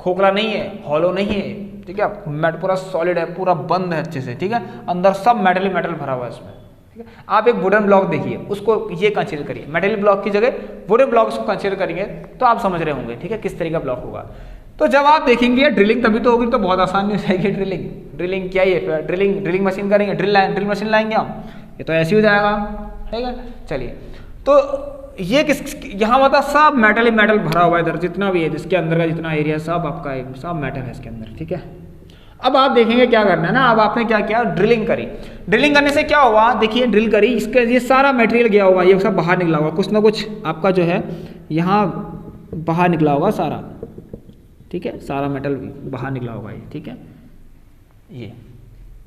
खोखला नहीं है, हॉलो नहीं है, ठीक है, मेट पूरा सॉलिड है, पूरा बंद है अच्छे से, ठीक है, अंदर सब मेटल ही मेटल भरा हुआ है इसमें, ठीक है। आप एक वुडन ब्लॉक देखिए, उसको ये कंसीडर करिए, मेटल ब्लॉक की जगह वुडन ब्लॉक को कंसीडर करेंगे तो आप समझ रहे होंगे, ठीक है, किस तरह का ब्लॉक होगा। तो जब आप देखेंगे ड्रिलिंग तभी तो होगी, तो बहुत आसान हो जाएगी ड्रिलिंग। ड्रिलिंग क्या है, ड्रिलिंग मशीन करेंगे, ड्रिल मशीन लाएंगे हम, ये तो ऐसे हो जाएगा, ठीक है। चलिए तो ये किस, यहाँ मतलब सब मेटल ही मेटल भरा हुआ है, इधर जितना भी है, जिसके अंदर का जितना एरिया सब आपका है, सब मेटल है इसके अंदर, ठीक है। अब आप देखेंगे क्या करना है ना, अब आपने क्या किया, ड्रिलिंग करी, ड्रिलिंग करने से क्या हुआ, देखिए ड्रिल करी, इसके ये सारा मटेरियल गया होगा, ये सब बाहर निकला होगा, कुछ ना कुछ आपका जो है यहाँ बाहर निकला होगा सारा, ठीक है, सारा मेटल बाहर निकला होगा ये, ठीक है। ये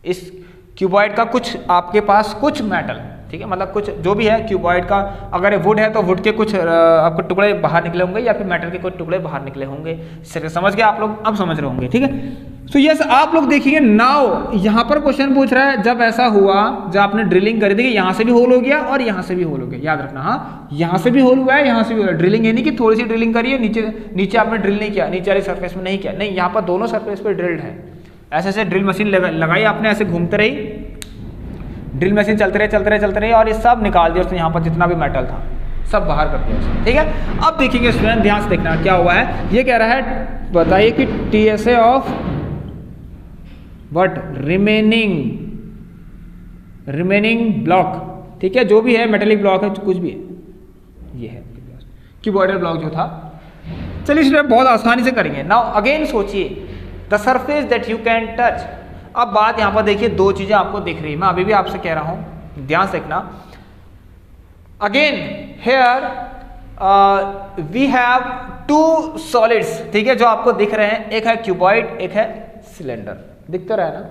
इस क्यूबॉइड का कुछ आपके पास कुछ मेटल, ठीक है, मतलब कुछ जो भी है क्यूबॉइड का, अगर ये वुड है तो वुड के कुछ आपको टुकड़े बाहर निकले होंगे, या फिर मेटल के कुछ टुकड़े बाहर निकले होंगे, समझ गए आप लोग, अब समझ रहे होंगे, ठीक है। सो यस, आप लोग देखिए नाउ, यहाँ पर क्वेश्चन पूछ रहा है, जब ऐसा हुआ, जब आपने ड्रिलिंग करी, देखिए यहाँ से भी होल हो गया और यहाँ से भी होल हो गया, याद रखना, हाँ यहाँ से भी होल हुआ है, यहाँ से भी होल, ड्रिलिंग है नहीं कि थोड़ी सी ड्रिलिंग करी है, नीचे आपने ड्रिल नहीं किया, नीचे वाली सरफेस में नहीं किया, नहीं, यहाँ पर दोनों सरफेस पर ड्रिल्ड है, ऐसे ऐसे ड्रिल मशीन लगाई आपने, ऐसे घूमते रही ड्रिल मशीन, चलते रहे और ये सब निकाल दिया उसने, यहाँ पर जितना भी मेटल था सब बाहर कर दिया उसने, ठीक है। अब देखिए स्टूडेंट ध्यान से देखना क्या हुआ है, ये कह रहा है, बताइए कि TSA of what, remaining block, ठीक है, जो भी है मेटेलिक ब्लॉक है, कुछ भी है, ये है क्यूबॉइडल ब्लॉक जो था। चलिए स्टूडेंट बहुत आसानी से करेंगे। नाउ अगेन सोचिए, the surface that you can touch. अब बात यहां पर देखिए, दो चीजें आपको दिख रही है, मैं अभी भी आपसे कह रहा हूं, ध्यान से देखना। Again here we have two solids, ठीक है, जो आपको दिख रहे हैं, एक है क्यूबॉइड, एक है सिलेंडर, दिख तो रहा है ना,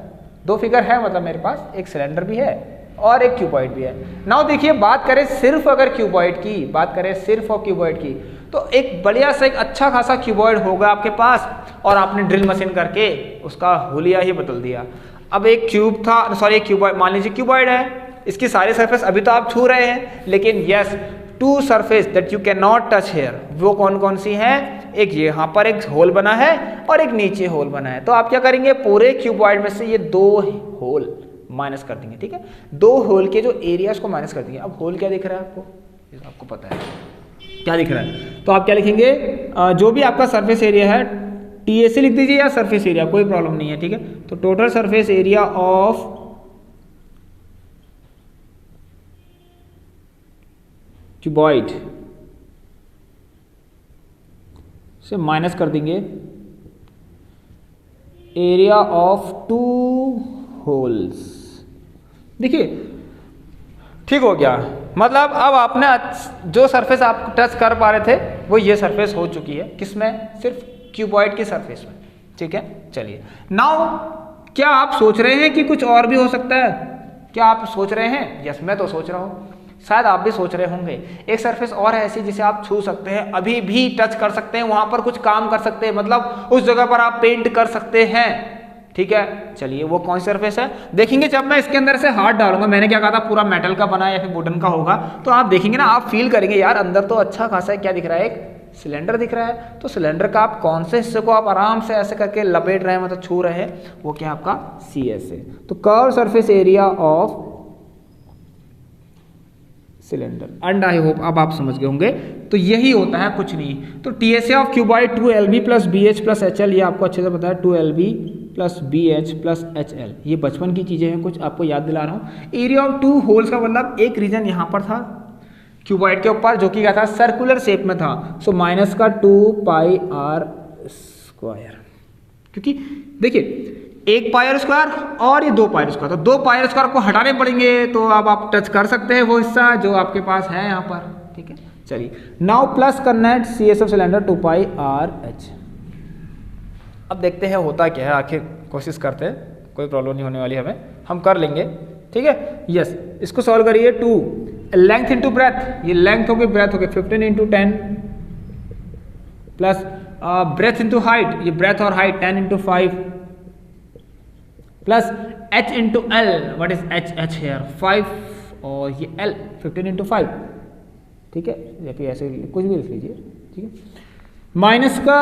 दो फिगर है, मतलब मेरे पास एक सिलेंडर भी है और एक क्यूबॉइड भी है। नाउ देखिए, बात करें सिर्फ अगर क्यूबॉइड की, बात करें सिर्फ और क्यूबॉइड की, तो एक बढ़िया सा एक अच्छा खासा क्यूबॉइड होगा आपके पास, और आपने ड्रिल मशीन करके उसका हुलिया ही बदल दिया। अब एक क्यूब था, सॉरी एक क्यूबॉइड, मान लीजिए क्यूबॉइड है, इसकी सारी सरफेस अभी तो आप छू रहे हैं, लेकिन yes, two surface that you can not touch here, वो कौन कौन सी हैं, एक ये यहाँ पर एक होल बना है और एक नीचे होल बना है। तो आप क्या करेंगे, पूरे क्यूबॉइड में से ये दो होल माइनस कर देंगे, ठीक है, दो होल के जो एरियाज को माइनस कर देंगे। अब होल क्या दिख रहा है आपको, आपको पता है क्या दिख रहा है, तो आप क्या लिखेंगे, जो भी आपका सरफेस एरिया है, TSA लिख दीजिए या सरफेस एरिया, कोई प्रॉब्लम नहीं है, ठीक है। तो total surface area of cuboid, से माइनस कर देंगे एरिया ऑफ 2 होल्स। देखिए ठीक हो गया, मतलब अब आपने जो सरफेस आप टच कर पा रहे थे वो ये सरफेस हो चुकी है, किसमें? सिर्फ क्यूबॉइड की सरफेस में। ठीक है, चलिए नाउ क्या आप सोच रहे हैं कि कुछ और भी हो सकता है? क्या आप सोच रहे हैं? यस, मैं तो सोच रहा हूँ, शायद आप भी सोच रहे होंगे। एक सरफेस और है ऐसी जिसे आप छू सकते हैं, अभी भी टच कर सकते हैं, वहां पर कुछ काम कर सकते हैं, मतलब उस जगह पर आप पेंट कर सकते हैं। ठीक है, चलिए वो कौन सी सरफेस है देखेंगे जब मैं इसके अंदर से हाथ डालूंगा। मैंने क्या कहा था, पूरा मेटल का बना या फिर वुडन का होगा, तो आप देखेंगे ना, आप फील करेंगे यार अंदर तो अच्छा खासा है। क्या दिख रहा है? एक सिलेंडर दिख रहा है। तो सिलेंडर का आप कौन से हिस्से को आप आराम से ऐसे करके लपेट रहे हैं, मतलब छू रहे हैं, वो क्या आपका CS है। तो curve surface area of cylinder, and I hope अब आप समझ गए होंगे। तो यही होता है, कुछ नहीं। तो TSA of cuboid 2LB plus BH plus HL, ये आपको अच्छे से पता है, 2LB plus BH plus HL, ये बचपन की चीजें हैं, कुछ आपको याद दिला रहा हूँ। एरिया ऑफ 2 होल्स का मतलब एक रीजन यहाँ पर था क्यूबॉइड के ऊपर, जो कि क्या था, सर्कुलर शेप में था। सो माइनस का 2πr², क्योंकि देखिए एक पायर स्क्वायर और ये 2 पायर स्क्वायर, तो 2 पायर स्क्वायर को हटाने पड़ेंगे, तो अब आप टच कर सकते हैं वो हिस्सा जो आपके पास है यहाँ पर। ठीक है, चलिए नाउ प्लस करना है CS ऑफ सिलेंडर 2πRH। अब देखते हैं होता क्या है, आखिर कोशिश करते हैं, कोई प्रॉब्लम नहीं होने वाली हमें, हम कर लेंगे। ठीक है, यस, इसको सॉल्व करिए। 2 लेंथ इंटू ब्रेथ, ये लेंथ होगी, ब्रेथ होगी 15 into 10 plus breadth into height, ये ब्रेथ और height 10 into 5 plus H into L, what is H here 5, और ये L 15 इंटू 5। ठीक है, या फिर ऐसे कुछ भी लिख लीजिए। ठीक है, माइनस का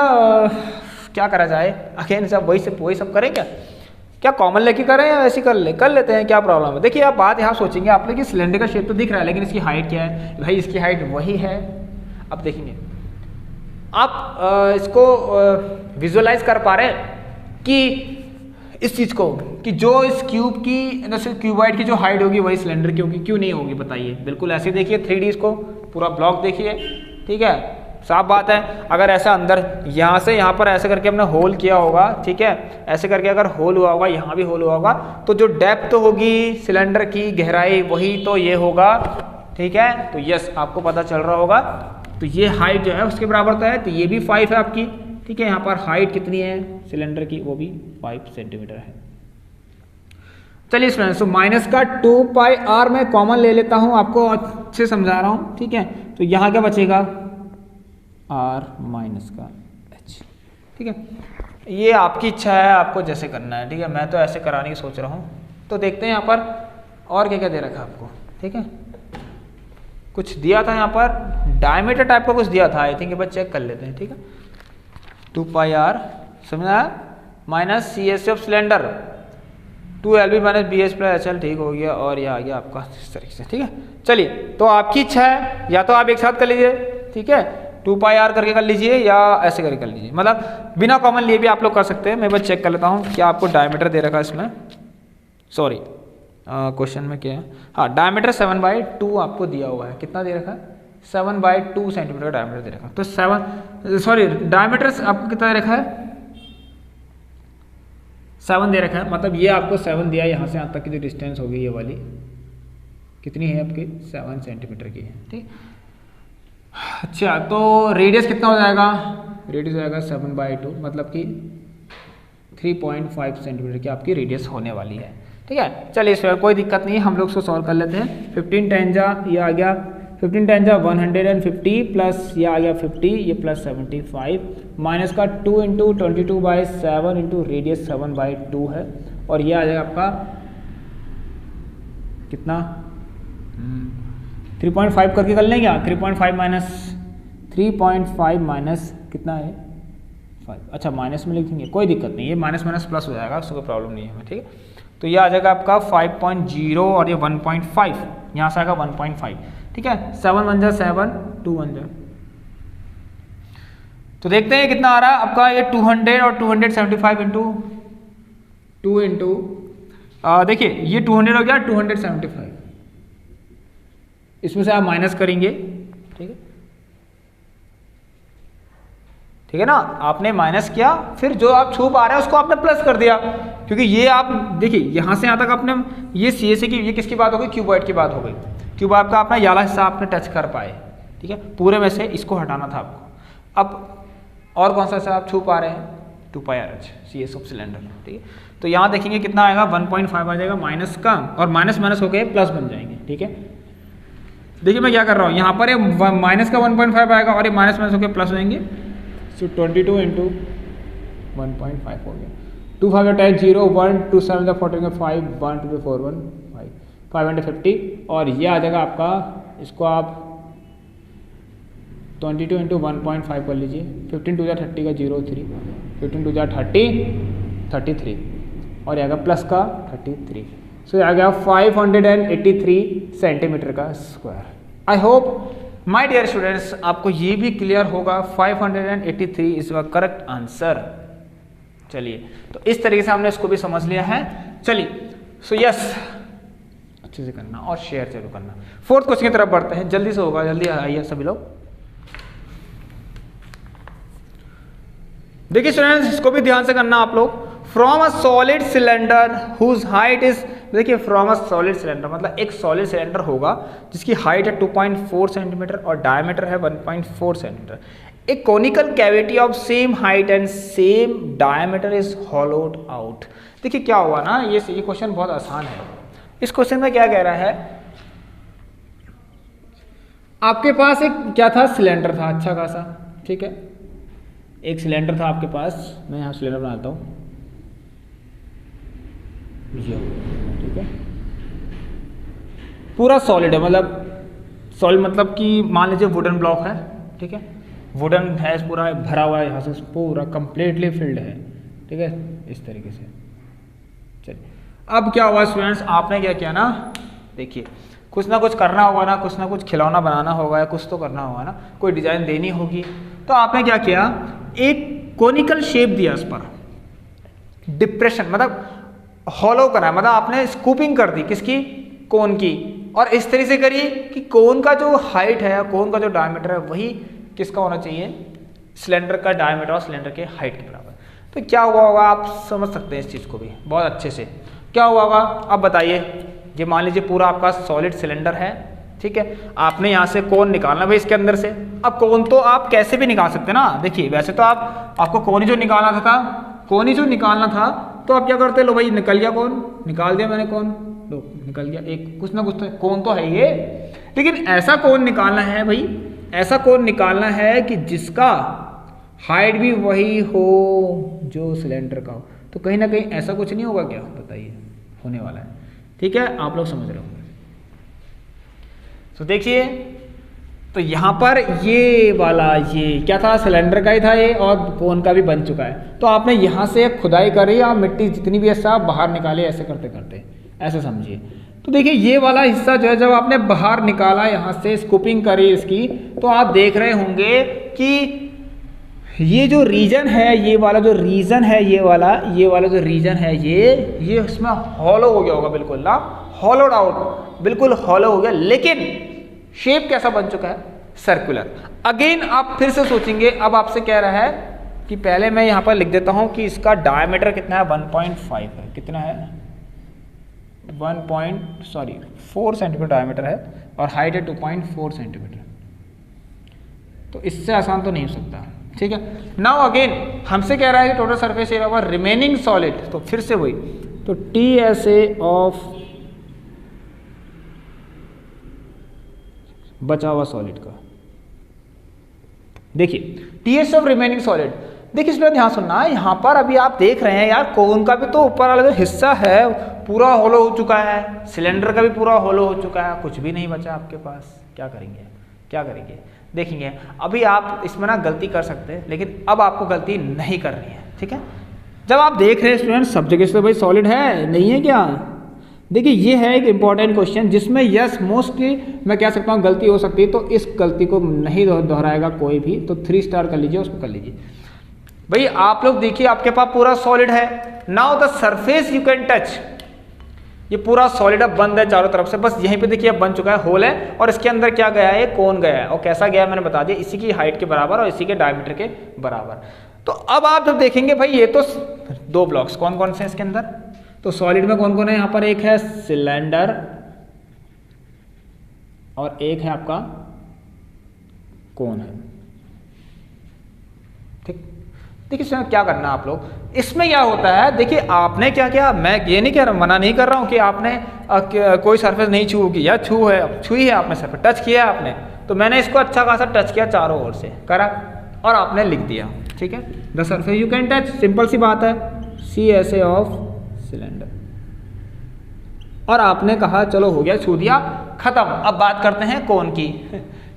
क्या करा जाए, अगेन सब वही सब करें क्या कॉमन लेके करें या ऐसे कर लेते हैं, क्या प्रॉब्लम है? देखिए आप बात यहाँ सोचेंगे आप लोग कि सिलेंडर का शेप तो दिख रहा है, लेकिन इसकी हाइट क्या है? भाई इसकी हाइट वही है। अब देखेंगे आप इसको विजुअलाइज कर पा रहे हैं कि इस चीज को, कि जो इस क्यूब की क्यूबॉइड की जो हाइट होगी वही सिलेंडर की होगी, क्यों नहीं होगी बताइए? बिल्कुल ऐसे देखिए 3D इसको पूरा ब्लॉक देखिए। ठीक है, साफ बात है। अगर ऐसा अंदर यहाँ से यहाँ पर ऐसे करके हमने होल किया होगा, ठीक है, ऐसे करके अगर होल हुआ होगा, यहाँ भी होल हुआ होगा, तो जो डेप्थ होगी सिलेंडर की, गहराई, वही तो ये होगा। ठीक है, तो यस आपको पता चल रहा होगा। तो ये हाइट जो है उसके बराबर तो है, तो ये भी 5 है आपकी। ठीक है, यहाँ पर हाइट कितनी है सिलेंडर की, वो भी 5 सेंटीमीटर है। चलिए स्टूडेंट्स, तो माइनस का 2πr मैं कॉमन ले लेता हूँ, आपको अच्छे समझा रहा हूँ। ठीक है, तो यहाँ क्या बचेगा, r माइनस का h। ठीक है, ये आपकी इच्छा है, आपको जैसे करना है। ठीक है, मैं तो ऐसे कराने की सोच रहा हूँ। तो देखते हैं यहाँ पर और क्या क्या दे रखा है आपको। ठीक है, कुछ दिया था यहाँ पर, डायमीटर टाइप का कुछ दिया था, आई थिंक एक बार चेक कर लेते हैं। ठीक है, 2πr समझा, minus CS of cylinder 2LB minus BH plus HL। ठीक हो गया, और ये आ गया आपका इस तरीके से। ठीक है, चलिए तो आपकी इच्छा है, या तो आप एक साथ कर लीजिए, ठीक है, 2πr करके कर लीजिए, या ऐसे करके कर लीजिए, मतलब बिना कॉमन लिए भी आप लोग कर सकते हैं। मैं बस चेक कर लेता हूँ क्या आपको डायमीटर दे रखा है इसमें। सॉरी, क्वेश्चन में क्या है, हाँ डायमीटर 7/2 आपको दिया हुआ है। कितना दे रखा है? 7/2 सेंटीमीटर का डायमीटर दे रखा है। तो 7 डायमीटर आपको कितना दे रखा है? 7 दे रखा है, मतलब ये आपको 7 दिया है। यहाँ से यहाँ तक की जो डिस्टेंस होगी ये वाली कितनी है आपकी? 7 सेंटीमीटर की है। ठीक, अच्छा तो रेडियस कितना हो जाएगा? रेडियस हो जाएगा 7/2, मतलब कि 3.5 सेंटीमीटर की आपकी रेडियस होने वाली है। ठीक है, चलिए इसमें कोई दिक्कत नहीं है, हम लोग इसको सॉल्व कर लेते हैं। 15 टेंजा ये आ गया, 15 टेंजा 150 प्लस ये आ गया 50, ये प्लस 75, माइनस का 2 इंटू 22/7 इंटू रेडियस 7/2 है, और ये आ जाएगा आपका कितना? 3.5 करके कर लेंगे। 3.5 माइनस कितना है? 5। अच्छा माइनस में लिखेंगे, कोई दिक्कत नहीं, ये माइनस माइनस प्लस हो जाएगा, उसको कोई प्रॉब्लम नहीं है हमें। ठीक है, तो ये आ जाएगा आपका 5.0 और ये 1.5, यहाँ से आएगा 1.5। ठीक है, 7 1 जा 7, 2 1 जा, तो देखते हैं कितना आ रहा है आपका। ये 200 और 275 इंटू 2 इंटू देखिए ये 200 हो गया, 275 इसमें से आप माइनस करेंगे। ठीक है, ठीक है ना, आपने माइनस किया, फिर जो आप छू पा रहे हैं उसको आपने प्लस कर दिया, क्योंकि ये आप देखिए यहाँ से यहाँ तक आपने ये सी से की, ये किसकी बात हो गई, क्यूबॉइड की बात हो गई। क्यूबॉइड का अपना याला हिस्सा आपने टच कर पाए, ठीक है, पूरे में से इसको हटाना था आपको। अब और कौन सा हिस्सा आप छू पा रहे हैं, 2πRH CS ऑफ सिलेंडर, ठीक है। तो यहाँ देखेंगे कितना आएगा, 1.5 आ जाएगा माइनस का, और माइनस माइनस होके प्लस बन जाएंगे, ठीक है। देखिए मैं क्या कर रहा हूँ, यहाँ पर ये माइनस का 1.5 आएगा और ये माइनस माइनस होके प्लस होंगे। सो 22 इंटू 1.5 हो गया, 2 5 10 0 1 2 7 14 5 1 2 4 1 5 550, और ये आ जाएगा आपका, इसको आप 22 इंटू 1.5 कर लीजिए, 15 2 30 का 0 3 15 2 30 33, और आएगा प्लस का 33। सो आ गया 583 सेंटीमीटर का square. I hope my dear students आपको ये भी क्लियर होगा, 583 इज द करेक्ट आंसर। चलिए, तो इस तरीके से हमने इसको भी समझ लिया है। चलिए, सो यस, अच्छे से करना और शेयर जरूर करना। फोर्थ क्वेश्चन की तरफ बढ़ते हैं, जल्दी से होगा, जल्दी आइए सभी लोग। देखिए स्टूडेंट्स, इसको भी ध्यान से करना आप लोग। From a solid cylinder whose height is, देखिए फ्रॉम अ सॉलिड सिलेंडर मतलब एक सॉलिड सिलेंडर होगा जिसकी हाइट है 2.4 सेंटीमीटर और डायमीटर है 1.4 सेंटीमीटर। एक conical cavity of same height and same diameter is होलोड out. देखिए क्या हुआ ना, ये क्वेश्चन बहुत आसान है। इस क्वेश्चन में क्या कह रहा है, आपके पास एक क्या था, सिलेंडर था अच्छा खासा, ठीक है, एक सिलेंडर था आपके पास, मैं यहाँ सिलेंडर बनाता हूँ, ठीक है, पूरा सॉलिड है, मतलब सॉलिड मतलब कि मान लीजिए वुडन ब्लॉक है, ठीक है, वुडन है, पूरा भरा हुआ है, यहाँ से पूरा कंप्लीटली फिल्ड है, ठीक है, इस तरीके से। चलिए, अब क्या हुआ स्टूडेंट्स, आपने क्या किया ना, देखिए कुछ ना कुछ करना होगा ना, कुछ ना कुछ खिलौना बनाना होगा या कुछ तो करना होगा ना, कोई डिजाइन देनी होगी। तो आपने क्या किया, एक कोनिकल शेप दिया उस पर, डिप्रेशन मतलब हॉलो करा, मतलब आपने स्कूपिंग कर दी किसकी, कोन की, और इस तरह से करिए कि कोन का जो हाइट है, कोन का जो डायमीटर है वही किसका होना चाहिए, सिलेंडर का डायमीटर और सिलेंडर के हाइट के बराबर। तो क्या हुआ होगा, आप समझ सकते हैं इस चीज़ को भी बहुत अच्छे से। क्या हुआ होगा, अब बताइए, ये मान लीजिए पूरा आपका सॉलिड सिलेंडर है, ठीक है, आपने यहाँ से कोन निकालना भाई इसके अंदर से। अब कोन तो आप कैसे भी निकाल सकते हैं ना, देखिए वैसे तो आपको कोन ही जो निकालना था, कोन ही जो निकालना था, तो आप क्या करते, लो भाई निकल गया कोन, निकाल दिया मैंने कोन, लो निकल गया, एक कुछ ना कुछ तो कोन तो है ये। लेकिन ऐसा कोन निकालना है भाई, ऐसा कोन निकालना है कि जिसका हाइट भी वही हो जो सिलेंडर का हो। तो कहीं ना कहीं ऐसा कुछ नहीं होगा क्या, बताइए, होने वाला है, ठीक है, आप लोग समझ रहे होंगे। तो देखिए, तो यहाँ पर ये वाला, ये क्या था, सिलेंडर का ही था ये, और कोन का भी बन चुका है। तो आपने यहाँ से खुदाई करी और मिट्टी जितनी भी ऐसा बाहर निकाले, ऐसे करते करते ऐसे समझिए। तो देखिए ये वाला हिस्सा जो है, जब आपने बाहर निकाला, यहाँ से स्कूपिंग करी इसकी, तो आप देख रहे होंगे कि ये जो रीजन है, ये वाला जो रीजन है, ये वाला जो रीजन है, ये इसमें हॉलो हो गया होगा, बिल्कुल ना, हॉलोड आउट, बिल्कुल हॉलो हो गया। लेकिन शेप कैसा बन चुका है, सर्कुलर। अगेन आप फिर से सोचेंगे, अब आपसे कह रहा है कि पहले मैं यहाँ पर लिख देता हूँ कि इसका डायमीटर कितना है, 1.5 है, कितना है, 4 सेंटीमीटर डायमीटर है, और हाइट है 2.4 सेंटीमीटर। तो इससे आसान तो नहीं हो सकता, ठीक है। नाउ अगेन हमसे कह रहा है कि total surface area of remaining solid, तो फिर से वही, तो TSA ऑफ बचा हुआ सॉलिड का, देखिए TSA ऑफ रिमेनिंग सॉलिड। देखिए इसमें ध्यान सुनना, यहाँ पर अभी आप देख रहे हैं यार, कोन का भी तो ऊपर वाला जो हिस्सा है पूरा होलो हो चुका है, सिलेंडर का भी पूरा होलो हो चुका है, कुछ भी नहीं बचा आपके पास। क्या करेंगे देखेंगे। अभी आप इसमें ना गलती कर सकते हैं, लेकिन अब आपको गलती नहीं करनी है, ठीक है। जब आप देख रहे हैं स्टूडेंट, सब जगह से भाई सॉलिड है, नहीं है क्या, देखिए ये है एक इंपॉर्टेंट क्वेश्चन जिसमें यस मोस्टली मैं कह सकता हूँ गलती हो सकती है, तो इस गलती को नहीं दोहराएगा कोई भी, तो 3 स्टार कर लीजिए, उसको कर लीजिए। भाई आप लोग देखिए, आपके पास पूरा सॉलिड है, now the surface you can touch, ये पूरा सॉलिड अब बंद है चारों तरफ से, बस यहीं पे देखिए अब बन चुका है, होल है, और इसके अंदर क्या गया है, कोन गया है, और कैसा गया है मैंने बता दिया, इसी की हाइट के बराबर और इसी के डायमीटर के बराबर। तो अब आप जब देखेंगे भाई ये तो दो ब्लॉक्स कौन कौन से हैं इसके अंदर, तो सॉलिड में कौन कौन है, यहाँ पर एक है सिलेंडर और एक है आपका कोन है। ठीक, देखिए इसमें क्या करना है आप लोग, इसमें क्या होता है, देखिए आपने क्या किया, मैं ये नहीं कह रहा, मना नहीं कर रहा हूँ कि आपने कोई सरफेस नहीं छू की, या छुई है आपने, सरफेस टच किया है आपने, तो मैंने इसको अच्छा खासा टच किया चारों ओर से करा और आपने लिख दिया, ठीक है, the surface you can touch, simple सी बात है, CSA ऑफ सिलेंडर, और आपने कहा चलो हो गया, छू दिया, खत्म। अब बात करते हैं कोन की,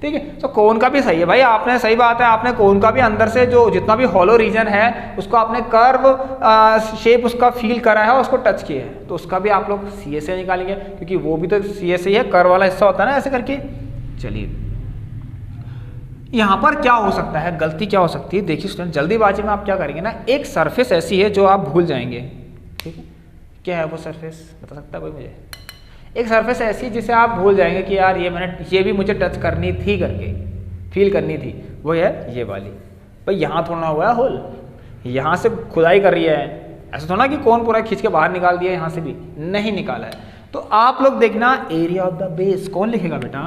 ठीक है, तो कोन का भी सही है भाई, आपने सही बात है, आपने कोन का भी अंदर से जो जितना भी हॉलो रीजन है उसको आपने कर्व शेप उसका फील करा है, उसको टच किया है, तो उसका भी आप लोग CSA निकालेंगे, क्योंकि वो भी तो CSA है, कर्व वाला हिस्सा होता है ना ऐसे करके। चलिए यहाँ पर क्या हो सकता है, गलती क्या हो सकती है, देखिए स्टूडेंट जल्दीबाजी में आप क्या करेंगे ना, एक सरफेस ऐसी है जो आप भूल जाएंगे, ठीक है, क्या है वो सरफेस, बता सकता है कोई मुझे, एक सरफेस ऐसी जिसे आप भूल जाएंगे कि यार ये भी मुझे टच करनी थी करके फील करनी थी, वो है ये वाली। भाई यहाँ थोड़ा हुआ है होल, यहाँ से खुदाई कर रही है, ऐसा थोड़ा कि कौन पूरा खींच के बाहर निकाल दिया, यहाँ से भी नहीं निकाला है। तो आप लोग देखना एरिया ऑफ द बेस कौन लिखेगा बेटा,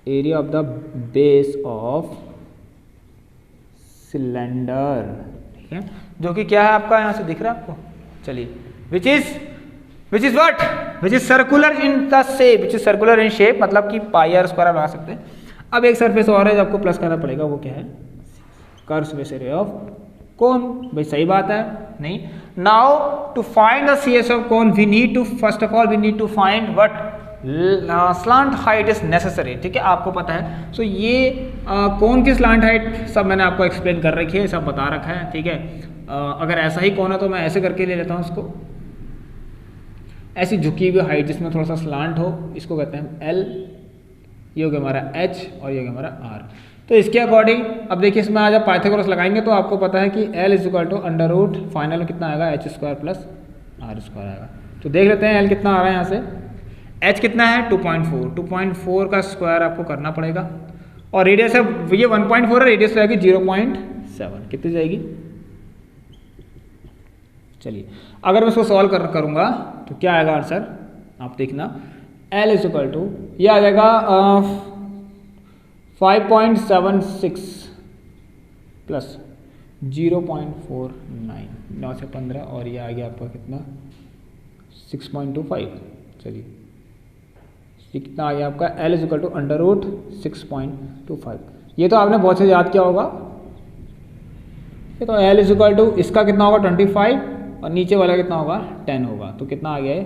area of the base of cylinder, ठीक है, जो कि क्या है आपका यहाँ से दिख रहा है आपको, चलिए which is what, which is circular in the shape, which is circular in shape, मतलब कि पाई आर स्क्वायर बना सकते हैं। अब एक सरफेस और है जो आपको प्लस करना पड़ेगा, वो क्या है, curve surface area of cone, भाई सही बात है, नहीं, now to find the CSA of cone we need to first of all we need to find what slant height is necessary, ठीक है, आपको पता है। सो ये कोन की स्लांट हाइट सब मैंने आपको एक्सप्लेन कर रखी है, सब बता रखा है, ठीक है। अगर ऐसा ही कोन है तो मैं ऐसे करके ले लेता हूँ इसको, ऐसी झुकी हुई हाइट जिसमें थोड़ा सा स्लांट हो, इसको कहते हैं L, ये हो गया हमारा H और ये हो गया हमारा R। तो इसके अकॉर्डिंग अब देखिए इसमें आज आप पाइथागोरस लगाएंगे तो आपको पता है कि L = अंडर रूट फाइनल कितना आएगा, H² प्लस R² आएगा। तो देख लेते हैं L कितना आ रहा है यहाँ से, H कितना है 2.4, 2.4 का स्क्वायर आपको करना पड़ेगा, और रेडियस है ये 1.4 है, रेडियस रहेगी 0.7, कितनी जाएगी, चलिए अगर मैं इसको सॉल्व करूंगा तो क्या आएगा आंसर, आप देखना L = ये आ जाएगा 5.76 प्लस 0.49, 9 से 15, और ये आ गया आपका कितना 6.25, चलिए ये कितना आ गया आपका L = अंडर रूट 6.25। ये तो आपने बहुत से याद किया होगा, ये तो L = इसका कितना होगा 25 और नीचे वाला कितना होगा 10 होगा, तो कितना आ गया है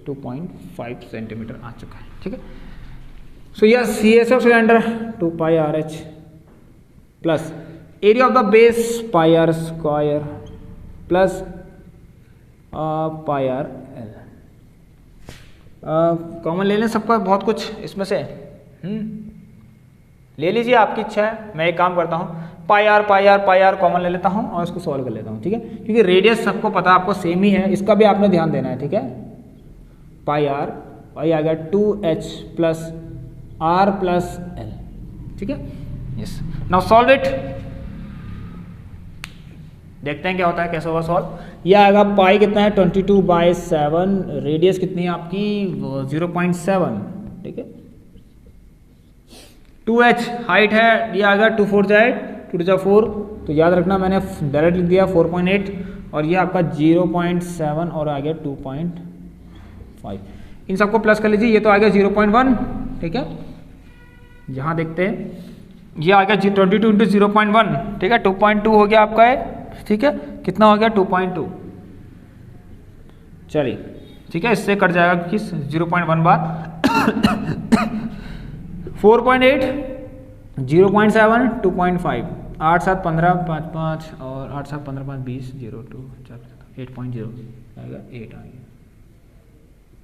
2.5 सेंटीमीटर आ चुका है, ठीक है। सो यह CSA of cylinder 2πRH plus area of the base πr² plus πrL। Common ले लें सबका, बहुत कुछ इसमें से ले लीजिए, आपकी इच्छा है। मैं एक काम करता हूँ, पाई आर कॉमन ले लेता हूँ और इसको सॉल्व कर लेता हूँ, ठीक है, क्योंकि रेडियस सबको पता आपको सेम ही है, इसका भी आपने ध्यान देना है, ठीक है। पाई आ गया 2H plus R plus L, ठीक है, यस। नाउ सॉल्व इट, देखते हैं क्या होता है, कैसे होगा सॉल्व। यह आएगा पाई कितना है 22/7, रेडियस कितनी है आपकी 0.7, ठीक है। 2H हाइट है, ये आ गया 2 4 जाए 2 जा 4, तो याद रखना मैंने डायरेक्ट लिख दिया 4.8, और ये आपका 0.7 और आ गया 2.5, इन सबको प्लस कर लीजिए, ये तो आ गया 0.1, ठीक है। यहाँ देखते हैं, ये आ गया 22 × 0.1, ठीक है, 2.2 हो गया आपका है, ठीक है, कितना हो गया 2.2, चलिए ठीक है, इससे कट जाएगा कि 0.1 बार 4.8 0.7 2.5, 8 7 15 5 5 और 8 7 15 5 20 0 2 4 8.0 आएगा 8 आ गया,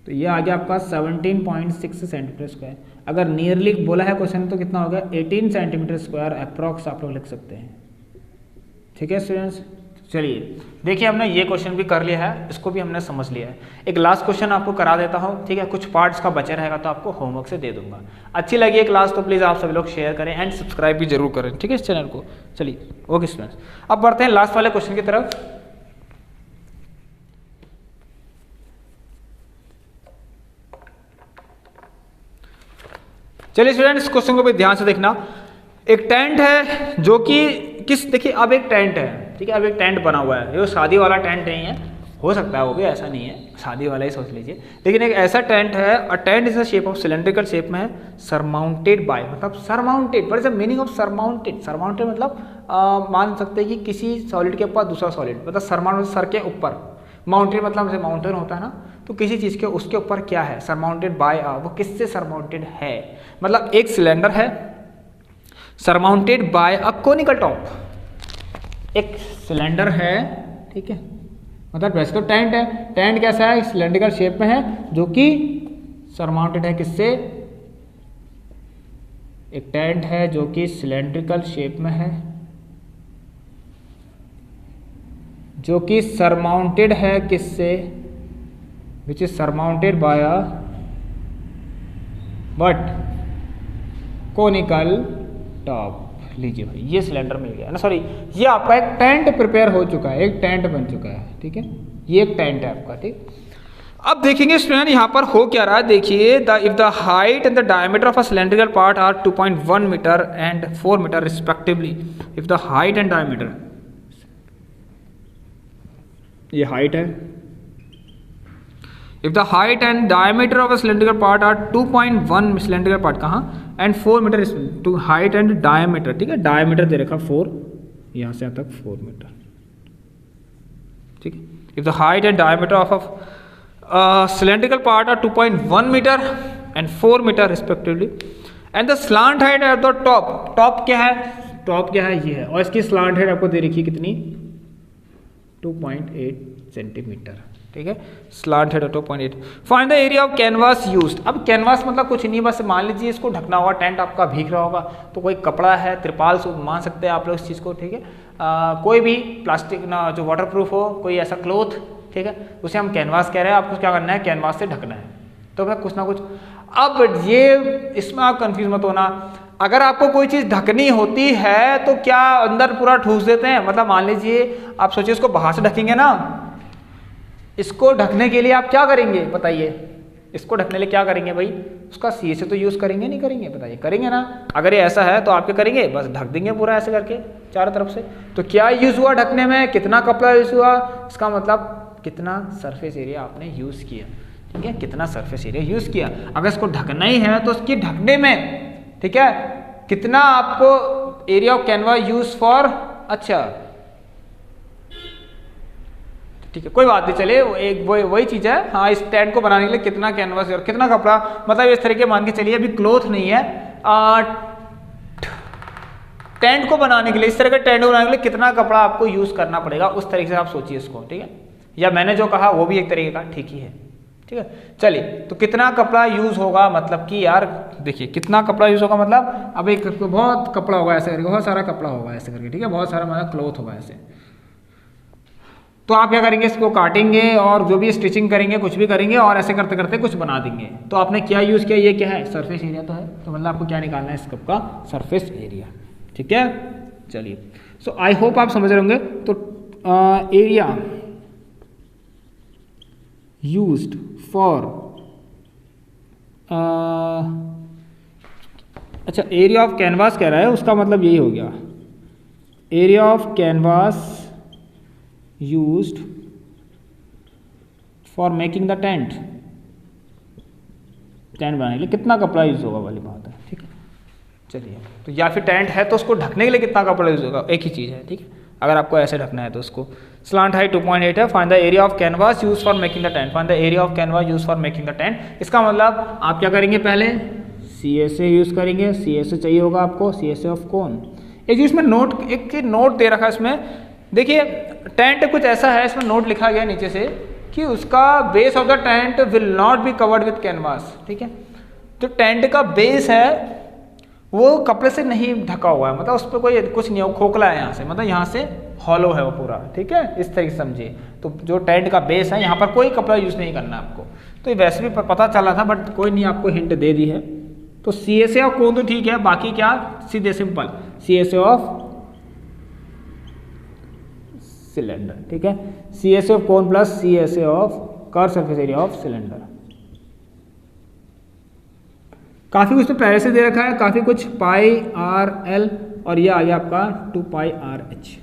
तो ये आ गया आपका 17.6 सेंटीमीटर स्क्वायर। अगर नियरली बोला है क्वेश्चन तो कितना होगा 18 सेंटीमीटर स्क्वायर अप्रॉक्स आप लोग लिख सकते हैं, ठीक है स्टूडेंट्स। चलिए देखिए, हमने ये क्वेश्चन भी कर लिया है, इसको भी हमने समझ लिया है। एक लास्ट क्वेश्चन आपको करा देता हूँ, ठीक है, कुछ पार्ट्स का बचे रहेगा तो आपको होमवर्क से दे दूंगा। अच्छी लगी है क्लास तो प्लीज़ आप सभी लोग शेयर करें एंड सब्सक्राइब भी जरूर करें, ठीक है, इस चैनल को। चलिए ओके स्टूडेंट्स, अब बढ़ते हैं लास्ट वाले क्वेश्चन की तरफ। चलिए स्टूडेंट्स, क्वेश्चन को भी ध्यान से देखना। एक टेंट है जो कि देखिए अब एक टेंट है, ठीक है, अब एक टेंट बना हुआ है, ये शादी वाला टेंट नहीं है, हो सकता है वो भी, ऐसा नहीं है, शादी वाला ही सोच लीजिए, लेकिन एक ऐसा टेंट है, a tent is the shape of cylindrical shape में है, सरमाउंटेड बाय, मतलब surmounted, what is the meaning of surmounted? Surmounted मतलब मान सकते हैं कि किसी सॉलिड के ऊपर दूसरा सॉलिड, मतलब सरमाउंटेड सर के ऊपर, माउंटेन मतलब जैसे माउंटेन होता है ना, तो किसी चीज़ के उसके ऊपर क्या है, सरमाउंटेड बाय, वो किससे सरमाउंटेड है, मतलब एक सिलेंडर है surmounted bye a conical top, एक सिलेंडर है, ठीक है, मतलब वैसे तो टेंट है, टेंट कैसा है, सिलेंड्रिकल शेप में है, जो कि सरमाउंटेड है किससे, एक टेंट है जो कि सिलेंड्रिकल शेप में है, जो कि सरमाउंटेड है किससे, which is surmounted bye a but conical top. लीजिए भाई, ये सिलेंडर मिल गया ना, सॉरी, ये आपका एक टेंट प्रिपेयर हो चुका है, एक टेंट बन चुका है, ठीक है, ये एक टेंट है आपका, ठीक। अब देखेंगे स्टूडेंट यहाँ पर हो क्या रहा है, देखिए, if the height and the diameter of a cylindrical part are 2.1 metre and 4 metre respectively, if the height and diameter, ये हाइट है, if the height and diameter of a cylindrical part are 2.1 cylindrical part कहाँ and 4 metre to height and diameter, ठीक है, diameter दे रखा 4, यहाँ से यहाँ तक 4 मीटर, ठीक है, if the height and diameter of cylindrical part are 2.1 metre and 4 metre respectively and the slant height at the top, top क्या है, टॉप क्या है, ये है, और इसकी स्लांट हाइट आपको दे रखी है कितनी, 2.8 सेंटीमीटर, ठीक है, slant head 2.8। Find the area of canvas used. अब कैनवास मतलब कुछ नहीं, बस मान लीजिए इसको ढकना होगा, टेंट आपका भीग रहा होगा, तो कोई कपड़ा है, त्रिपाल मान सकते हैं आप लोग इस चीज़ को, ठीक है, कोई भी प्लास्टिक ना जो वाटरप्रूफ हो, कोई ऐसा क्लोथ, ठीक है, उसे हम कैनवास कह रहे हैं, आपको क्या करना है, कैनवास से ढकना है, तो मैं कुछ ना कुछ। अब ये इसमें आप कंफ्यूज मत होना, अगर आपको कोई चीज़ ढकनी होती है तो क्या अंदर पूरा ठूस देते हैं, मतलब मान लीजिए आप सोचिए इसको बाहर से ढकेंगे ना, इसको ढकने के लिए आप क्या करेंगे बताइए, इसको ढकने के लिए क्या करेंगे भाई, उसका सी से तो यूज़ करेंगे नहीं करेंगे, बताइए करेंगे ना। अगर ये ऐसा है तो आप क्या करेंगे, बस ढक देंगे पूरा ऐसे करके चारों तरफ से। तो क्या यूज़ हुआ ढकने में, कितना कपड़ा यूज़ हुआ, इसका मतलब कितना सरफेस एरिया आपने यूज़ किया, ठीक है, कितना सरफेस एरिया यूज़ किया। अगर इसको ढकना ही है तो उसकी ढकने में, ठीक है, कितना आपको area of canvas use for, अच्छा ठीक है, कोई बात नहीं, चले एक वही चीज़ है, हाँ, इस टेंट को बनाने के लिए कितना कैनवास और कितना कपड़ा, मतलब इस तरीके मान के चलिए, अभी क्लोथ नहीं है, टेंट को बनाने के लिए, इस तरह के टेंट को बनाने के लिए कितना कपड़ा आपको यूज़ करना पड़ेगा, उस तरीके से आप सोचिए इसको, ठीक है, या मैंने जो कहा वो भी एक तरीके का ठीक ही है, ठीक है। चलिए, तो कितना कपड़ा यूज़ होगा, मतलब कि यार देखिए कितना कपड़ा यूज़ होगा, मतलब अब एक बहुत कपड़ा होगा ऐसे करके, बहुत सारा कपड़ा होगा ऐसे करके, ठीक है, बहुत सारा मतलब क्लोथ होगा ऐसे, तो आप क्या करेंगे, इसको काटेंगे और जो भी स्टिचिंग करेंगे, कुछ भी करेंगे, और ऐसे करते करते कुछ बना देंगे। तो आपने क्या यूज़ किया, ये क्या है, सरफेस एरिया तो है, तो मतलब आपको क्या निकालना है, इस कप का सरफेस एरिया, ठीक है। चलिए, सो आई होप आप समझ रहे होंगे। तो एरिया यूज्ड फॉर, अच्छा, एरिया ऑफ कैनवास कह रहा है, उसका मतलब यही हो गया, area of canvas used for making the tent, tent बनाने के लिए कितना कपड़ा यूज होगा वाली बात है, ठीक है। चलिए, तो या फिर टेंट है तो उसको ढकने के लिए कितना कपड़ा यूज होगा, एक ही चीज़ है, ठीक है। अगर आपको ऐसे ढकना है तो उसको, स्लांट हाइट 2.8 है, find the area of canvas use for making the tent, find the area of canvas use for making the tent. इसका मतलब आप क्या करेंगे, पहले CSA यूज करेंगे, CSA चाहिए होगा आपको, CSA ऑफ कौन, एक इसमें नोट, एक नोट दे रखा है इसमें, देखिए टेंट कुछ ऐसा है, इसमें नोट लिखा गया नीचे से कि उसका base of the tent will not be covered with canvas, ठीक है। तो टेंट का बेस है वो कपड़े से नहीं ढका हुआ है, मतलब उस पर कोई कुछ नहीं है, खोखला है यहाँ से, मतलब यहाँ से हॉलो है वो पूरा, ठीक है, इस तरीके से समझिए। तो जो टेंट का बेस है यहाँ पर कोई कपड़ा यूज़ नहीं करना है आपको। तो ये वैसे भी पता चला था बट कोई नहीं, आपको हिंट दे दी है। तो CSA ऑफ कोन तो ठीक है, बाकी क्या सीधे सिंपल CSA ऑफ सिलेंडर, ठीक है, CSA of cone plus CSA of curve surface area of cylinder. काफ़ी कुछ तो पहले से दे रखा है, काफ़ी कुछ पाई आर एल, और ये आ गया आपका 2 पाई आर एच।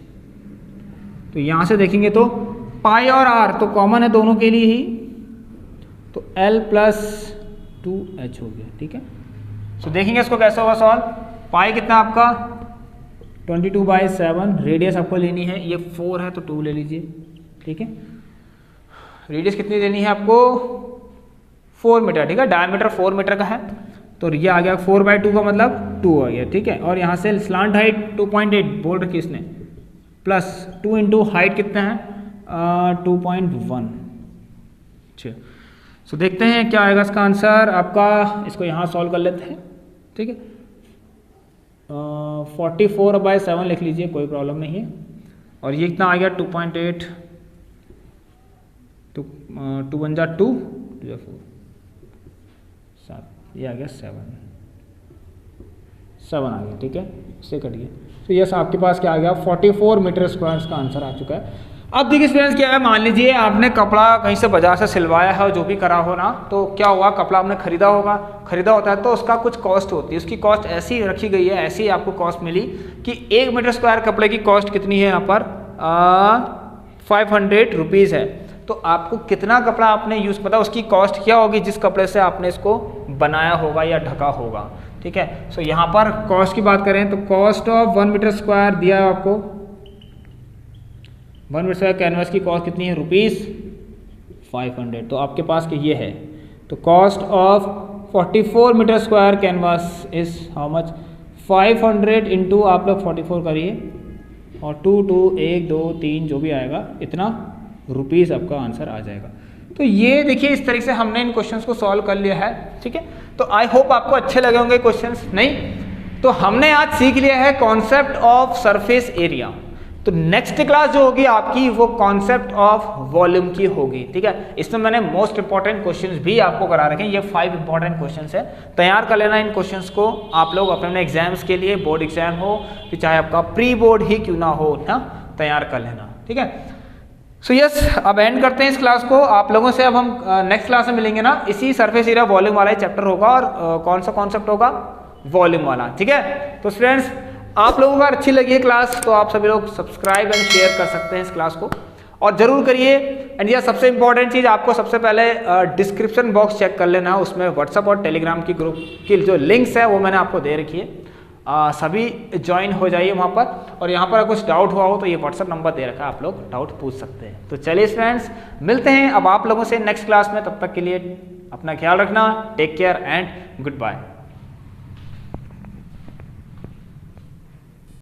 तो यहाँ से देखेंगे तो पाई और आर तो कॉमन है दोनों के लिए ही, तो एल प्लस 2 एच हो गया, ठीक है। तो देखेंगे इसको कैसे होगा सॉल्व। पाई कितना आपका 22/7, रेडियस आपको लेनी है, ये 4 है तो 2 ले लीजिए, ठीक है। रेडियस कितनी लेनी है आपको 4 मीटर, ठीक है, डायमीटर 4 मीटर का है, तो ये आ गया 4/2 का मतलब 2 आ गया, ठीक है। और यहाँ से स्लांट हाइट 2.8 बोल रखी इसने, प्लस 2 इंटू हाइट कितना है 2.1। अच्छा, सो देखते हैं क्या आएगा इसका आंसर आपका। इसको यहाँ सॉल्व कर लेते हैं, ठीक है। 44/7 लिख लीजिए, कोई प्रॉब्लम नहीं है। और ये कितना आ गया 2.8, 2 1 जा 2 2 4 7, ये आ गया 7 आ गया, ठीक है, इससे कटिए। तो यस आपके पास क्या आ गया 44 मीटर स्क्वायर का आंसर आ चुका है। अब देखिए स्टूडेंट्स क्या है, मान लीजिए आपने कपड़ा कहीं से बाजार से सिलवाया है और जो भी करा हो ना, तो क्या हुआ कपड़ा आपने खरीदा होता है तो उसका कुछ कॉस्ट होती है, उसकी कॉस्ट ऐसी रखी गई है, ऐसी आपको कॉस्ट मिली कि 1 मीटर स्क्वायर कपड़े की कॉस्ट कितनी है यहाँ पर 500 रुपीज़ है। तो आपको कितना कपड़ा आपने यूज़ पता उसकी कॉस्ट क्या होगी जिस कपड़े से आपने इसको बनाया होगा या ढका होगा, ठीक है। सो यहाँ पर कॉस्ट की बात करें तो कॉस्ट ऑफ 1 मीटर स्क्वायर दिया है आपको, 1 मीटर स्क्वायर कैनवास की कॉस्ट कितनी है ₹500, तो आपके पास ये है। तो cost of 44 metre square canvas is how much 500 into आप लोग 44 करिए और 2 2 1 2 3 जो भी आएगा इतना रुपीज़ आपका आंसर आ जाएगा। तो ये देखिए इस तरीके से हमने इन क्वेश्चंस को सॉल्व कर लिया है, ठीक है। तो आई होप आपको अच्छे लगे होंगे क्वेश्चंस, नहीं तो हमने आज सीख लिया है कॉन्सेप्ट ऑफ सरफेस एरिया। तो नेक्स्ट क्लास जो होगी आपकी वो कॉन्सेप्ट ऑफ वॉल्यूम की होगी, ठीक है। इसमें मैंने मोस्ट इंपॉर्टेंट क्वेश्चंस भी आपको करा रखे हैं, ये 5 इंपॉर्टेंट क्वेश्चंस है, तैयार कर लेना इन क्वेश्चंस को आप लोग अपने एग्जाम्स के लिए, बोर्ड एग्जाम हो कि चाहे आपका प्री बोर्ड ही क्यों ना हो ना, तैयार कर लेना, ठीक है। सो यस अब एंड करते हैं इस क्लास को आप लोगों से। अब हम नेक्स्ट क्लास में मिलेंगे ना, इसी सरफेस एरिया वॉल्यूम वाला ही चैप्टर होगा और कौन सा कॉन्सेप्ट होगा वॉल्यूम वाला, ठीक है। तो स्टूडेंट्स आप लोगों को अगर अच्छी लगी है क्लास तो आप सभी लोग सब्सक्राइब एंड शेयर कर सकते हैं इस क्लास को, और जरूर करिए। एंड यह सबसे इंपॉर्टेंट चीज़ आपको सबसे पहले डिस्क्रिप्शन बॉक्स चेक कर लेना है, उसमें व्हाट्सअप और टेलीग्राम की ग्रुप की जो लिंक्स है वो मैंने आपको दे रखी है, सभी ज्वाइन हो जाइए वहाँ पर। और यहाँ पर कुछ डाउट हुआ हो तो ये व्हाट्सअप नंबर दे रखा है, आप लोग डाउट पूछ सकते हैं। तो चलिए फ्रेंड्स मिलते हैं अब आप लोगों से नेक्स्ट क्लास में, तब तक के लिए अपना ख्याल रखना, take care and good bye.